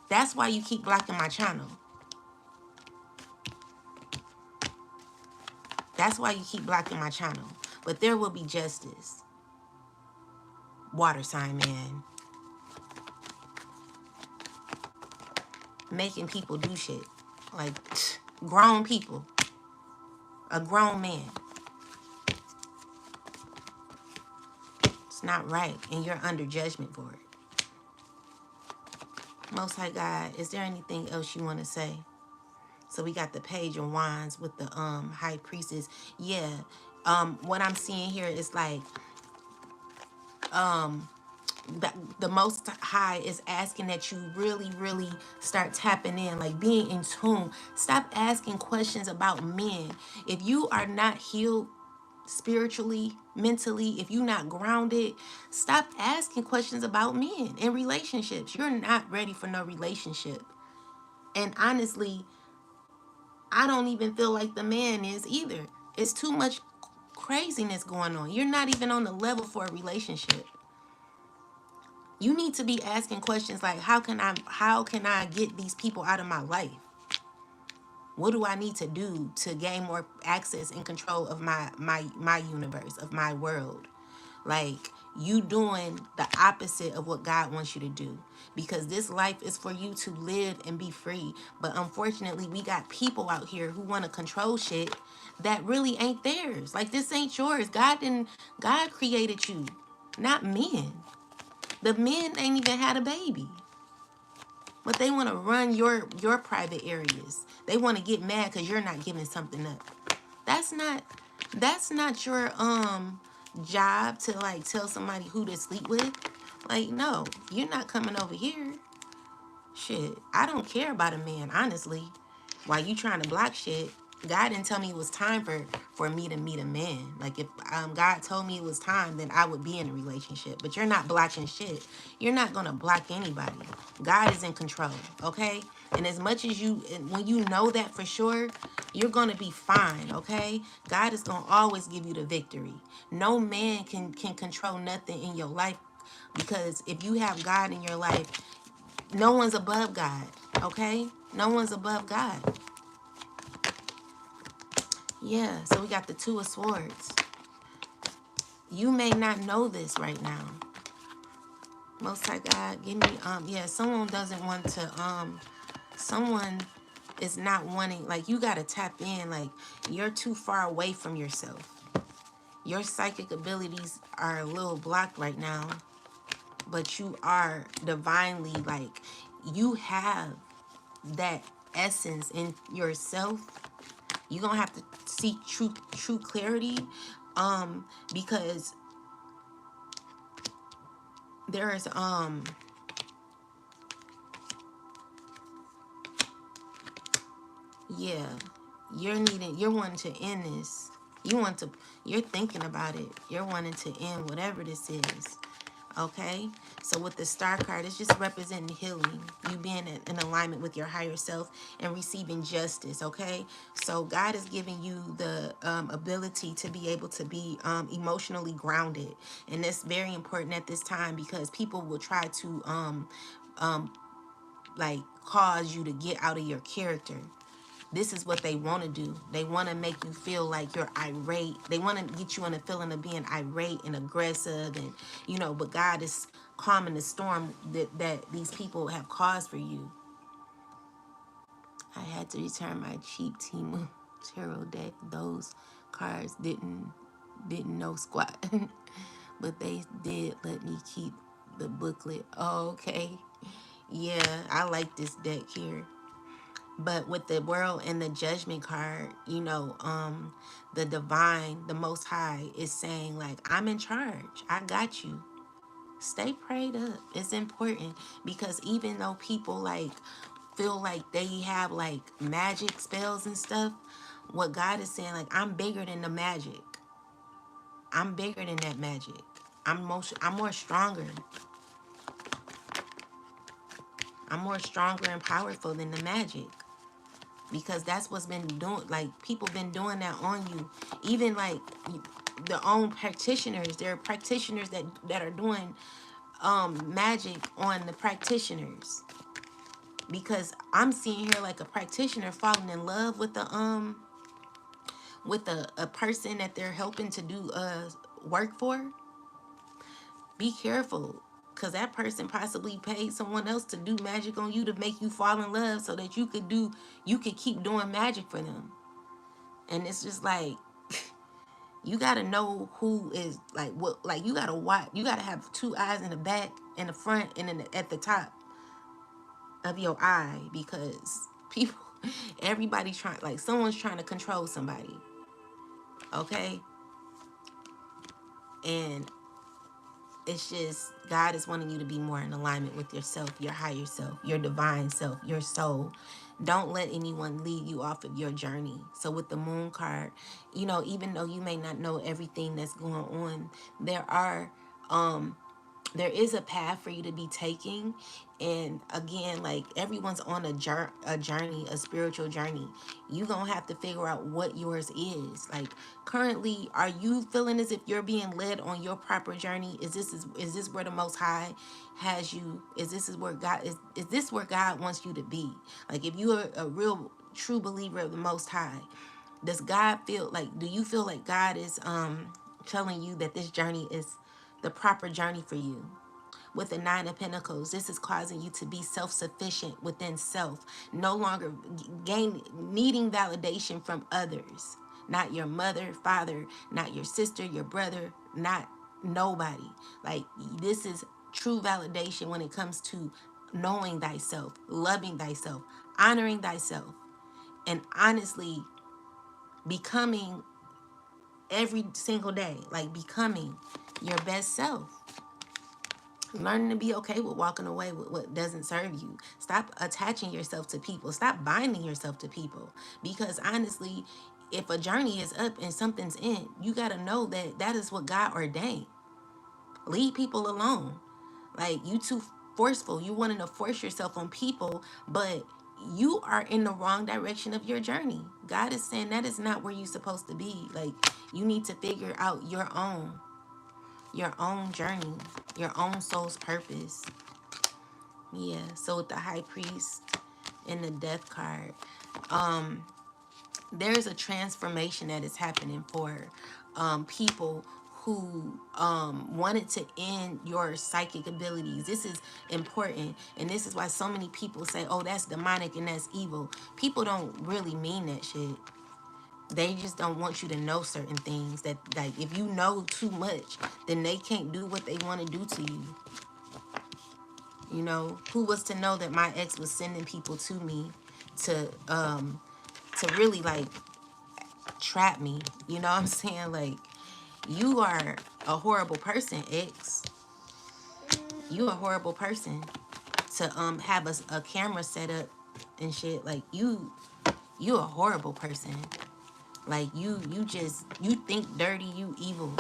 That's why you keep blocking my channel. That's why you keep blocking my channel. But there will be justice. Water sign man. Making people do shit. Like grown people. A grown man. It's not right. And you're under judgment for it. Most High God, is there anything else you want to say? So we got the Page of Wands with the High Priestess. Yeah. What I'm seeing here is like the Most High is asking that you really, really start tapping in, like being in tune. Stop asking questions about men. If you are not healed spiritually, mentally, if you're not grounded, stop asking questions about men and relationships. You're not ready for no relationship. And honestly, I don't even feel like the man is either. It's too much craziness going on. You're not even on the level for a relationship. You need to be asking questions like, how can I get these people out of my life? What do I need to do to gain more access and control of my universe, of my world? Like, you doing the opposite of what God wants you to do. Because this life is for you to live and be free. But unfortunately, we got people out here who want to control shit that really ain't theirs. Like, this ain't yours. God created you, not men. The men ain't even had a baby. But they want to run your private areas. They want to get mad because you're not giving something up. That's not your job to like tell somebody who to sleep with. Like, no, you're not coming over here. Shit, I don't care about a man, honestly. While you trying to block shit, God didn't tell me it was time for me to meet a man. Like, if God told me it was time, then I would be in a relationship. But you're not blocking shit. You're not going to block anybody. God is in control, okay? And as much as when you know that for sure, you're going to be fine, okay? God is going to always give you the victory. No man can control nothing in your life, because if you have God in your life, no one's above God, okay? No one's above God. Yeah, so we got the Two of Swords. You may not know this right now. Most High God, give me, yeah, someone doesn't want to, someone is not wanting, like, you got to tap in, like, you're too far away from yourself. Your psychic abilities are a little blocked right now, but you are divinely, like, you have that essence in yourself. You're gonna have to seek true clarity, because there's yeah, you're wanting to end this. You're thinking about it. You're wanting to end whatever this is. Okay, so with the Star card, it's just representing healing, you being in alignment with your higher self and receiving justice. Okay, so God is giving you the ability to be able to be emotionally grounded, and that's very important at this time, because people will try to like cause you to get out of your character. This is what they want to do. They want to make you feel like you're irate. They want to get you in a feeling of being irate and aggressive, and but God is calming the storm that these people have caused for you. I had to return my cheap Timu tarot deck. Those cards didn't know squat, but they did let me keep the booklet. Oh, okay. Yeah, I like this deck here. But with the world and the judgment card, the divine, the most high is saying like, I'm in charge. I got you. Stay prayed up. It's important, because even though people like feel like they have like magic spells and stuff, what God is saying, like, I'm bigger than the magic. I'm bigger than that magic. I'm more stronger. I'm more stronger and powerful than the magic. Because that's what's been doing, like, people been doing that on you. Even like the own practitioners, there are practitioners that are doing magic on the practitioners. Because I'm seeing here like a practitioner falling in love with a person that they're helping to do work for. Be careful, because that person possibly paid someone else to do magic on you to make you fall in love so that you could keep doing magic for them. And it's just like, you gotta know who is like what. Like, you gotta watch. You gotta have two eyes in the back, in the front, and at the top of your eye, because people, everybody trying, like, someone's trying to control somebody. Okay, and it's just, God is wanting you to be more in alignment with yourself, your higher self, your divine self, your soul. Don't let anyone lead you off of your journey. So with the moon card, even though you may not know everything that's going on, there is a path for you to be taking. And again, like, everyone's on a journey, a spiritual journey. You gonna have to figure out what yours is. Like, currently, are you feeling as if you're being led on your proper journey? Is this where the Most High has you? Is this where God is this where God wants you to be? Like, if you are a real true believer of the Most High, does God feel like, do you feel like God is telling you that this journey is the proper journey for you? With the Nine of Pentacles, this is causing you to be self-sufficient within self, no longer needing validation from others. Not your mother, father, not your sister, your brother, not nobody. Like, this is true validation when it comes to knowing thyself, loving thyself, honoring thyself, and honestly becoming every single day, like becoming your best self. Learning to be okay with walking away with what doesn't serve you. Stop attaching yourself to people. Stop binding yourself to people. Because honestly, if a journey is up and something's in, you got to know that that is what God ordained. Leave people alone. Like, you too forceful. You wanting to force yourself on people, but you are in the wrong direction of your journey. God is saying that is not where you're supposed to be. Like, you need to figure out your own journey, your own soul's purpose. Yeah, so with the High Priest and the Death card, there's a transformation that is happening for people who wanted to end your psychic abilities. This is important, and this is why so many people say, oh, that's demonic and that's evil. People don't really mean that shit. They just don't want you to know certain things, that, like, if you know too much, then they can't do what they want to do to you. Who was to know that my ex was sending people to me to really, like, trap me? You know what I'm saying? Like, you are a horrible person, ex. You a horrible person to have a camera set up and shit. Like, you a horrible person. Like, you think dirty, you evil,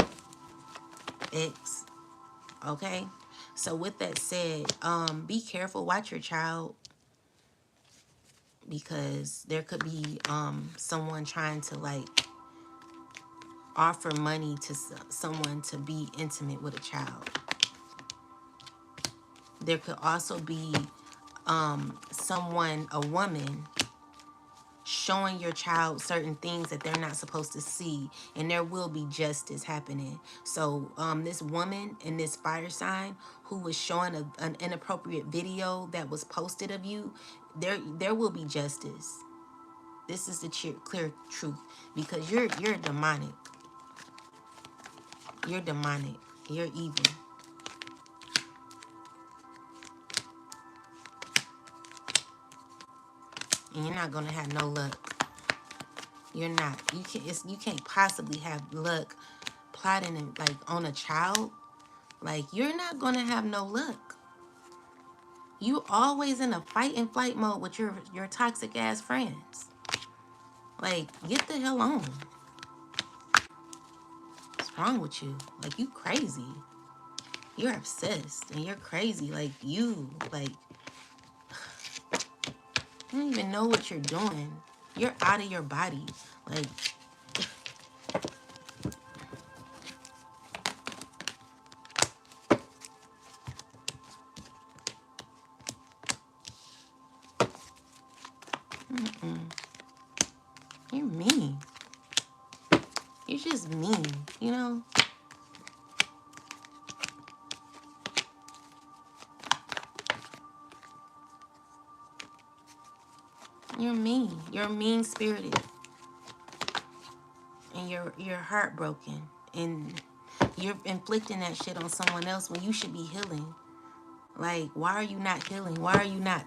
ex. Okay? So with that said, be careful, watch your child, because there could be someone trying to, like, offer money to someone to be intimate with a child. There could also be someone, a woman, showing your child certain things that they're not supposed to see, and there will be justice happening. So this woman in this fire sign who was showing an inappropriate video that was posted of you, there will be justice. This is the clear truth, because you're demonic. You're demonic. You're evil. And you're not gonna have no luck. You're not. You can't possibly have luck plotting it like on a child. Like, you're not gonna have no luck. You always in a fight and flight mode with your toxic ass friends. Like, get the hell on. What's wrong with you? Like, you crazy. You're obsessed and you're crazy. Like, you don't even know what you're doing. You're out of your body. Like, you're mean. You're just mean, you know? You're mean. You're mean-spirited. And you're heartbroken. And you're inflicting that shit on someone else when you should be healing. Like, why are you not healing? Why are you not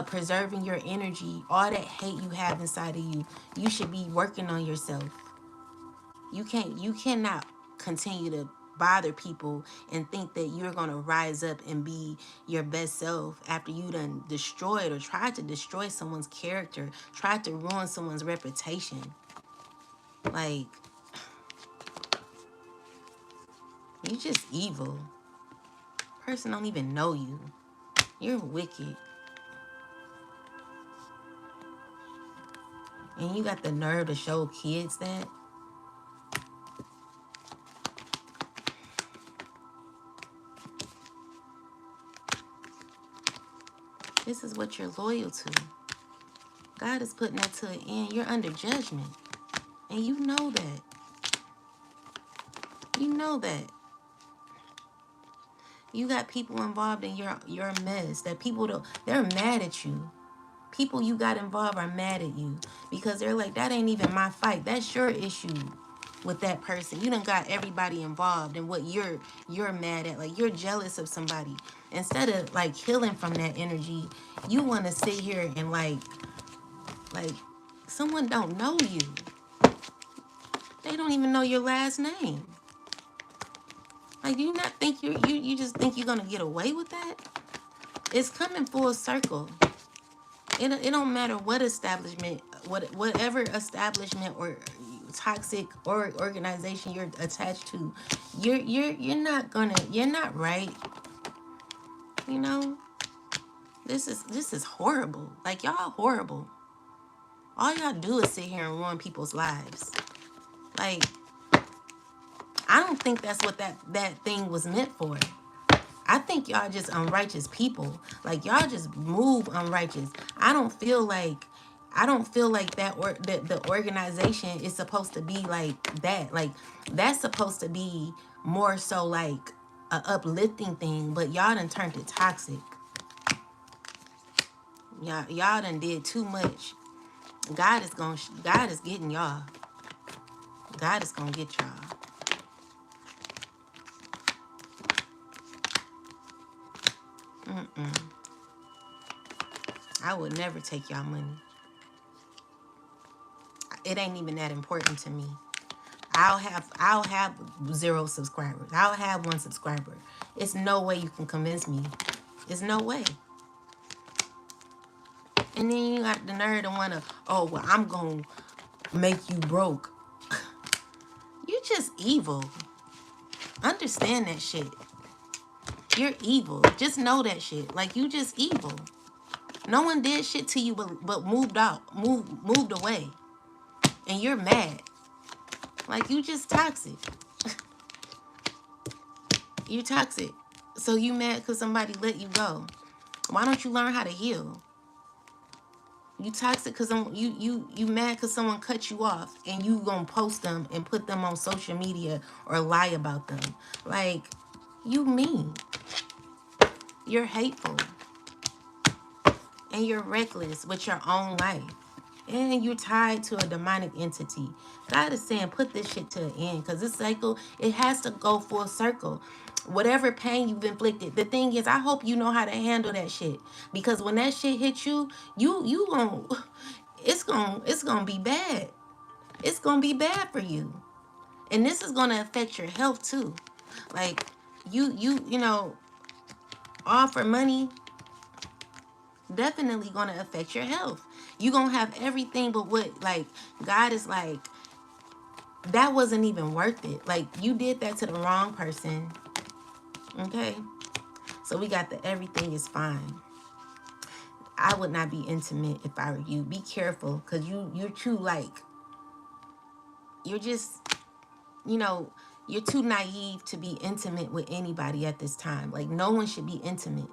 preserving your energy? All that hate you have inside of you, you should be working on yourself. You cannot continue to bother people and think that you're going to rise up and be your best self after you done destroyed or tried to destroy someone's character, tried to ruin someone's reputation. Like, you're just evil. Person don't even know you. You're wicked. And you got the nerve to show kids that. This is what you're loyal to. God is putting that to an end. You're under judgment. And you know that. You know that. You got people involved in your mess. That people they're mad at you. People you got involved are mad at you. Because they're like, that ain't even my fight. That's your issue with that person. You done got everybody involved in what you're mad at. Like, you're jealous of somebody. Instead of like healing from that energy, you want to sit here and like someone don't know you. They don't even know your last name. Like, do you not think you just think you're gonna get away with that? It's coming full circle. It don't matter what establishment, whatever establishment or toxic or organization you're attached to, you're not right. You know, this is horrible. Like, y'all horrible. All y'all do is sit here and ruin people's lives. Like, I don't think that's what that thing was meant for. I think y'all just unrighteous people. Like, y'all just move unrighteous. I don't feel like that the organization is supposed to be like that. Like, that's supposed to be more so like a uplifting thing, but y'all done turned it toxic. Y'all done did too much. God is getting y'all. God is gonna get y'all. I would never take y'all money. It ain't even that important to me. I'll have 0 subscribers. I'll have 1 subscriber. It's no way you can convince me. It's no way. And then you got the nerve to wanna, oh well, I'm gonna make you broke. You're just evil. Understand that shit. You're evil. Just know that shit. Like, you just evil. No one did shit to you but moved away. And you're mad. Like, you just toxic. You're toxic. So you mad because somebody let you go. Why don't you learn how to heal? You toxic because you mad because someone cut you off, and you gonna post them and put them on social media or lie about them. Like, you mean. You're hateful. And you're reckless with your own life. And you're tied to a demonic entity. God is saying, put this shit to an end. Because this cycle, it has to go full circle. Whatever pain you've inflicted. The thing is, I hope you know how to handle that shit. Because when that shit hits you, you gonna, it's gonna be bad. It's gonna be bad for you. And this is gonna affect your health too. Like, you know, all for money, definitely going to affect your health. You're going to have everything, but what, like, God is like, that wasn't even worth it. Like, you did that to the wrong person. Okay? So we got the everything is fine. I would not be intimate if I were you. Be careful, because you're too, like, you're just, you know, you're too naive to be intimate with anybody at this time. Like, no one should be intimate.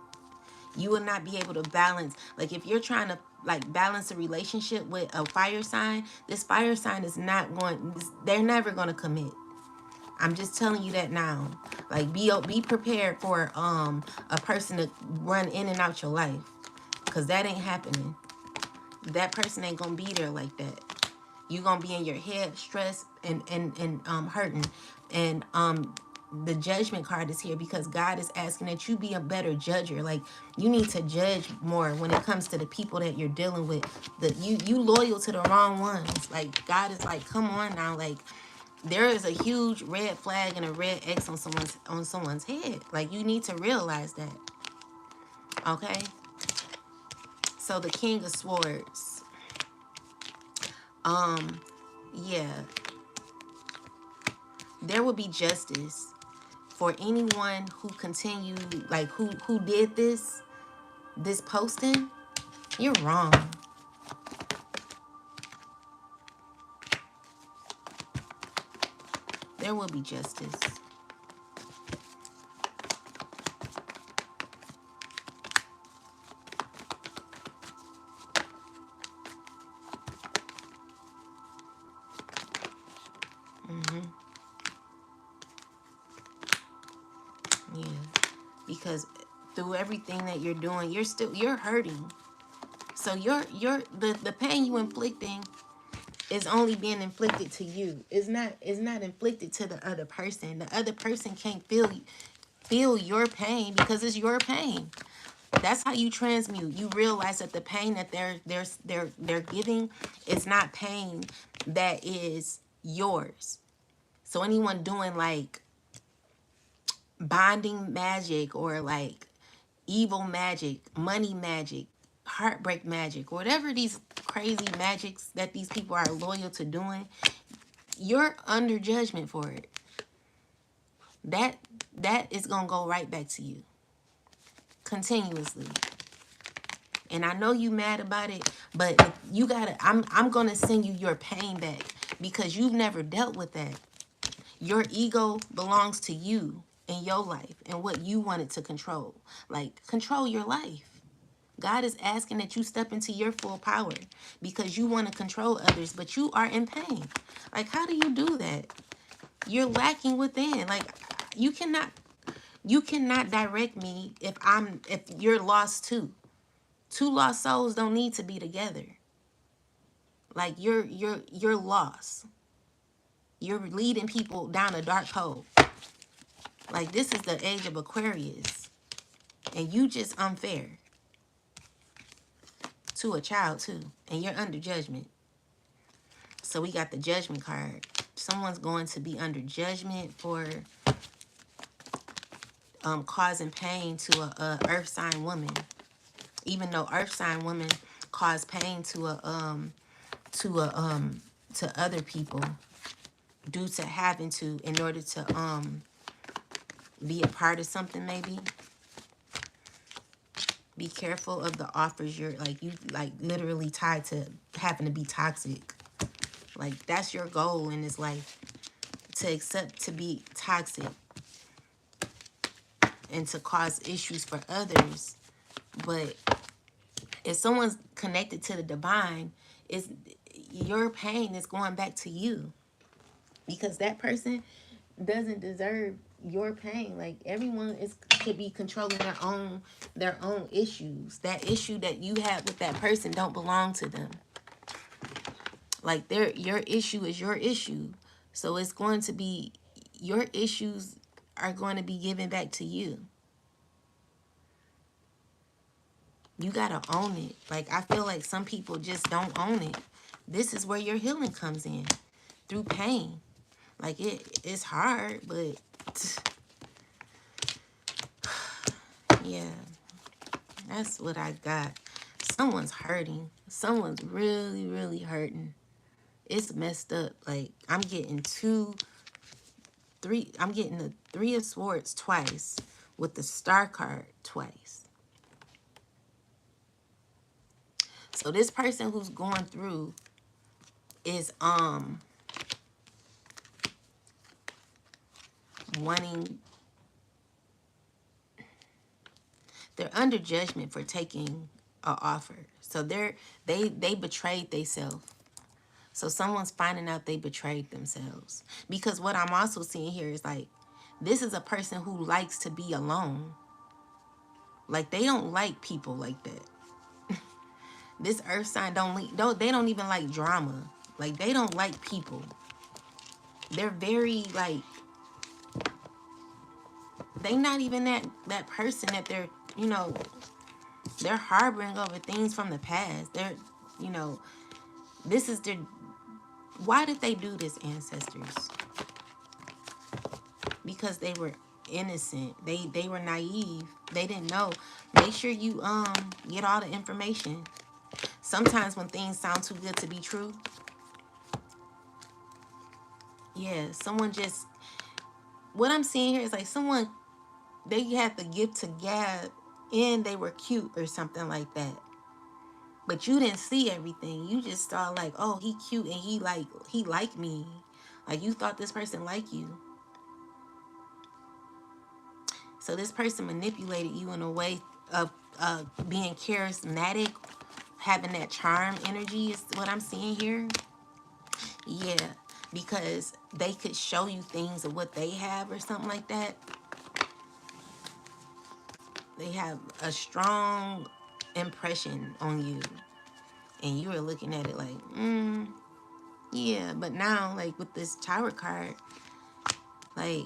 You will not be able to balance. Like, if you're trying to, like, balance a relationship with a fire sign, this fire sign is not going, they're never going to commit. I'm just telling you that now. Like, be prepared for a person to run in and out your life, because that ain't happening. That person ain't gonna be there like that. You're gonna be in your head, stressed and hurting. And the judgment card is here because God is asking that you be a better judger. Like, you need to judge more when it comes to the people that you're dealing with. That you loyal to the wrong ones. Like, God is like, come on now. Like, there is a huge red flag and a red X on someone's head. Like, you need to realize that. Okay? So the King of Swords. Yeah. There will be justice for anyone who continued, like, who did this posting. You're wrong. There will be justice. Yeah. Because through everything that you're doing, you're hurting. So the pain you inflicting is only being inflicted to you. It's not inflicted to the other person. The other person can't feel your pain because it's your pain. That's how you transmute. You realize that the pain that they're giving is not pain that is yours. So anyone doing, like, bonding magic or, like, evil magic, money magic, heartbreak magic, whatever these crazy magics that these people are loyal to doing, you're under judgment for it. That is gonna go right back to you continuously. And I know you mad about it, but you gotta, I'm gonna send you your pain back because you've never dealt with that. Your ego belongs to you in your life and what you wanted to control. Like, control your life. God is asking that you step into your full power because you want to control others, but you are in pain. Like, how do you do that? You're lacking within. Like, you cannot direct me if you're lost too. Two lost souls don't need to be together. Like, you're lost. You're leading people down a dark hole. Like, this is the age of Aquarius, and you just unfair to a child too, and you're under judgment. So we got the judgment card. Someone's going to be under judgment for causing pain to a earth sign woman, even though earth sign women cause pain to other people due to having to, in order to be a part of something. Maybe be careful of the offers you're, like, you, like, literally tied to having to be toxic. Like, that's your goal in this life, to accept to be toxic and to cause issues for others But if someone's connected to the divine, it's your pain is going back to you, because that person doesn't deserve your pain. Like, everyone is could be controlling their own issues. That issue that you have with that person don't belong to them. Like, your issue is your issue. So it's going to be, your issues are going to be given back to you. You gotta own it. Like, I feel like some people just don't own it. This is where your healing comes in, through pain. Like, it's hard, but yeah, that's what I got. Someone's hurting. Someone's really, really hurting. It's messed up. Like, I'm getting I'm getting the Three of Swords twice with the Star card twice. So this person who's going through is wanting, they're under judgment for taking a offer. So they betrayed themselves. So someone's finding out they betrayed themselves. Because what I'm also seeing here is like, this is a person who likes to be alone. Like, they don't like people like that. This earth sign they don't even like drama. Like, they don't like people. They're very like, they not even that person that they're harboring over things from the past. They're, you know, this is their, why did they do this, ancestors? Because they were innocent. They were naive. They didn't know. Make sure you get all the information. Sometimes when things sound too good to be true, yeah, someone just, what I'm seeing here is like someone, they had the gift to gab and they were cute or something like that. But you didn't see everything. You just saw like, oh, he cute and he like me. Like, you thought this person liked you. So this person manipulated you in a way of being charismatic, having that charm energy is what I'm seeing here. Yeah, because they could show you things of what they have or something like that. They have a strong impression on you, and you are looking at it like, yeah. But now, like, with this Tower card, like,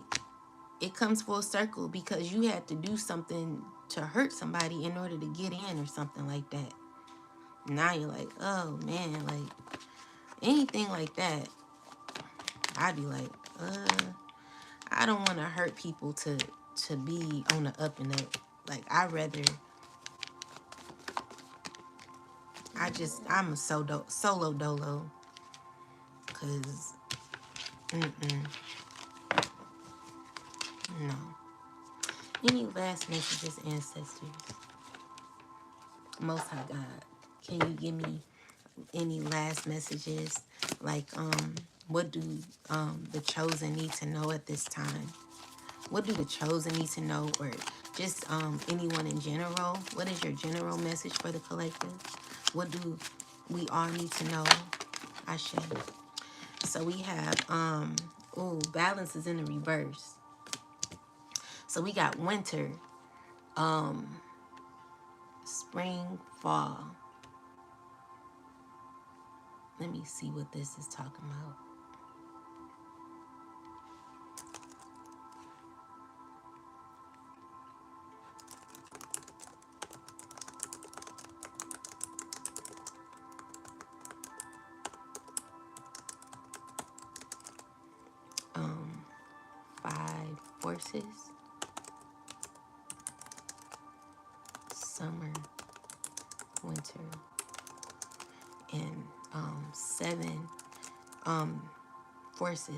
it comes full circle because you had to do something to hurt somebody in order to get in or something like that. Now you're like, oh man, like, anything like that, I'd be like, I don't want to hurt people to be on the up and up. Like, I'm a solo dolo. Cause, no. Any last messages, ancestors? Most High God, can you give me any last messages? Like, what do the chosen need to know at this time? What do the chosen need to know, or just anyone in general? What is your general message for the collective? What do we all need to know? Ashe. So we have balance is in the reverse. So we got winter, spring, fall. Let me see what this is talking about. Five forces, summer, winter, and seven forces.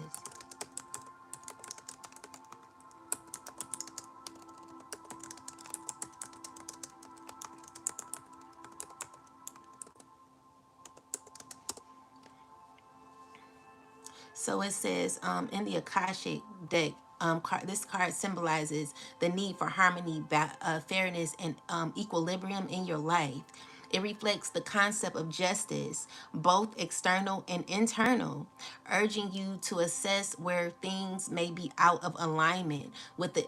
So it says in the Akashic deck, This card symbolizes the need for harmony, fairness, and equilibrium in your life. It reflects the concept of justice, both external and internal, urging you to assess where things may be out of alignment with the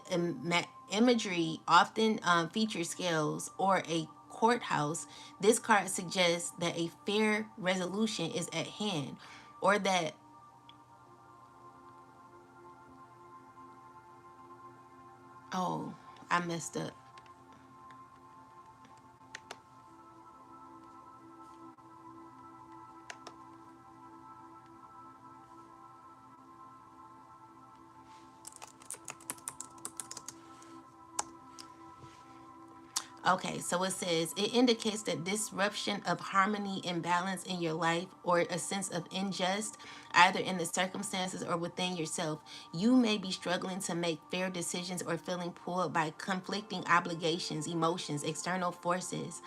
imagery. Often features scales or a courthouse. This card suggests that a fair resolution is at hand, or that, oh, I messed up. Okay, so it says it indicates that disruption of harmony and balance in your life, or a sense of injustice, either in the circumstances or within yourself. You may be struggling to make fair decisions or feeling pulled by conflicting obligations, emotions, external forces.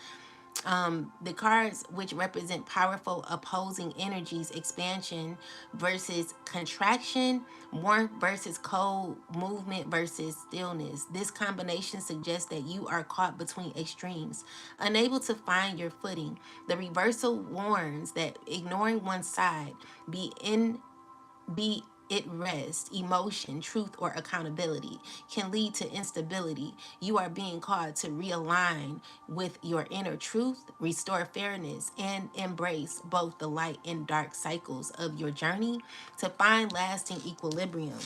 The cards, which represent powerful opposing energies, expansion versus contraction, warmth versus cold, movement versus stillness. This combination suggests that you are caught between extremes, unable to find your footing. The reversal warns that ignoring one side, be it rest, emotion, truth, or accountability, can lead to instability. You are being called to realign with your inner truth, restore fairness, and embrace both the light and dark cycles of your journey to find lasting equilibrium.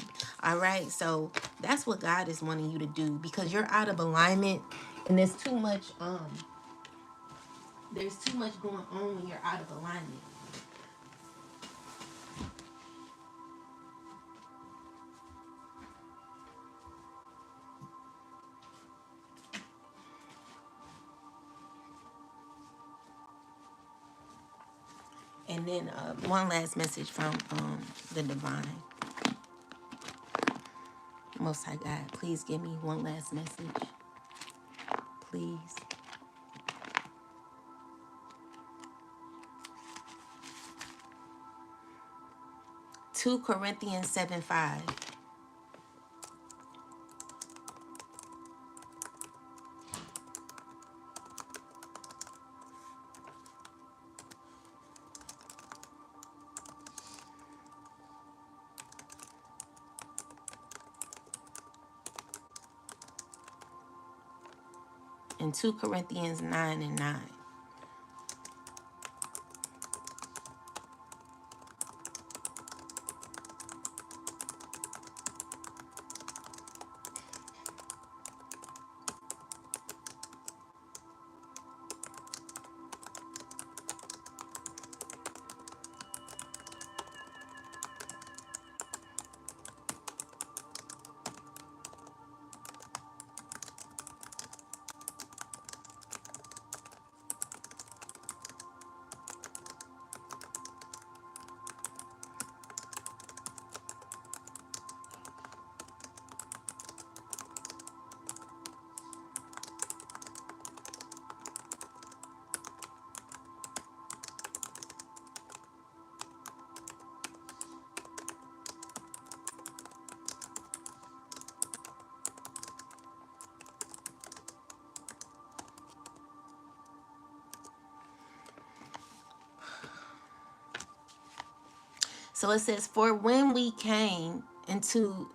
All right, so that's what God is wanting you to do, because you're out of alignment, and there's too much going on when you're out of alignment. And then one last message from the divine. Most High God, please give me one last message. Please. 2 Corinthians 7:5. And 2 Corinthians 9:9. So it says, for when we came into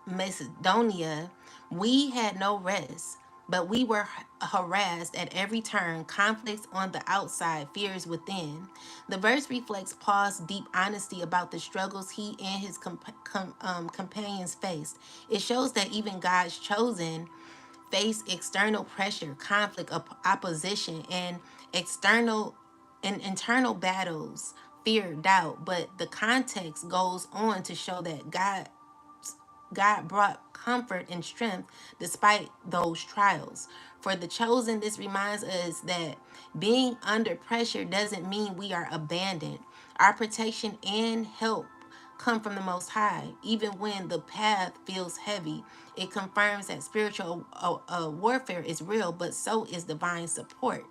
Macedonia, we had no rest, but we were harassed at every turn, conflicts on the outside, fears within. The verse reflects Paul's deep honesty about the struggles he and his companions faced. It shows that even God's chosen face external pressure, conflict, opposition, and external and internal battles, fear, doubt. But the context goes on to show that God brought comfort and strength despite those trials. For the chosen, this reminds us that being under pressure doesn't mean we are abandoned. Our protection and help come from the Most High. Even when the path feels heavy, it confirms that spiritual warfare is real, but so is divine support.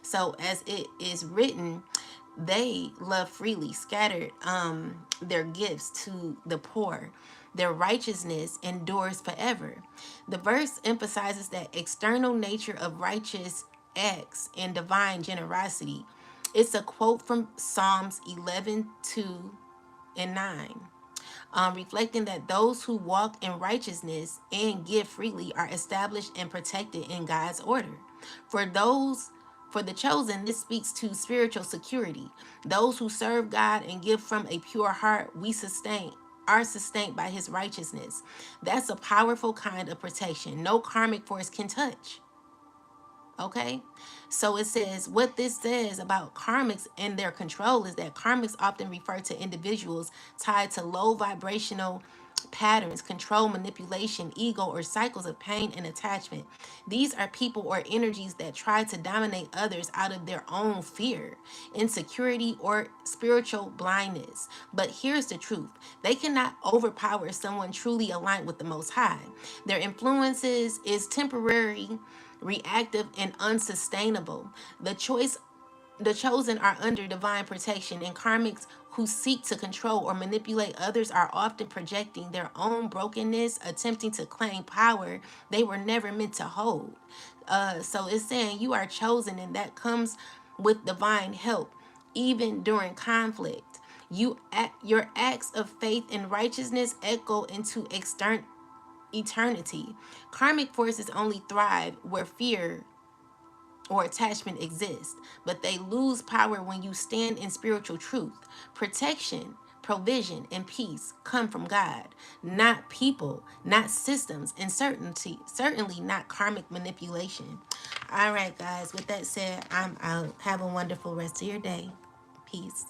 So, as it is written, they love freely, scattered their gifts to the poor. Their righteousness endures forever. The verse emphasizes that external nature of righteous acts and divine generosity. It's a quote from Psalms 11:2 and 9, reflecting that those who walk in righteousness and give freely are established and protected in God's order. For those for the chosen, this speaks to spiritual security. Those who serve God and give from a pure heart, we sustain are sustained by his righteousness. That's a powerful kind of protection no karmic force can touch. Okay, so it says what this says about karmics and their control is that karmics often refer to individuals tied to low vibrational patterns, control, manipulation, ego, or cycles of pain and attachment. These are people or energies that try to dominate others out of their own fear, insecurity, or spiritual blindness. But here's the truth: they cannot overpower someone truly aligned with the Most High. Their influences is temporary, reactive, and unsustainable. The chosen are under divine protection, and karmics who seek to control or manipulate others are often projecting their own brokenness, attempting to claim power they were never meant to hold. So it's saying you are chosen, and that comes with divine help, even during conflict. Your acts of faith and righteousness echo into eternity. Karmic forces only thrive where fear or attachment exists, but they lose power when you stand in spiritual truth. Protection, provision, and peace come from God, not people, not systems, and certainly not karmic manipulation. All right, guys, with that said, I'm out. Have a wonderful rest of your day. Peace.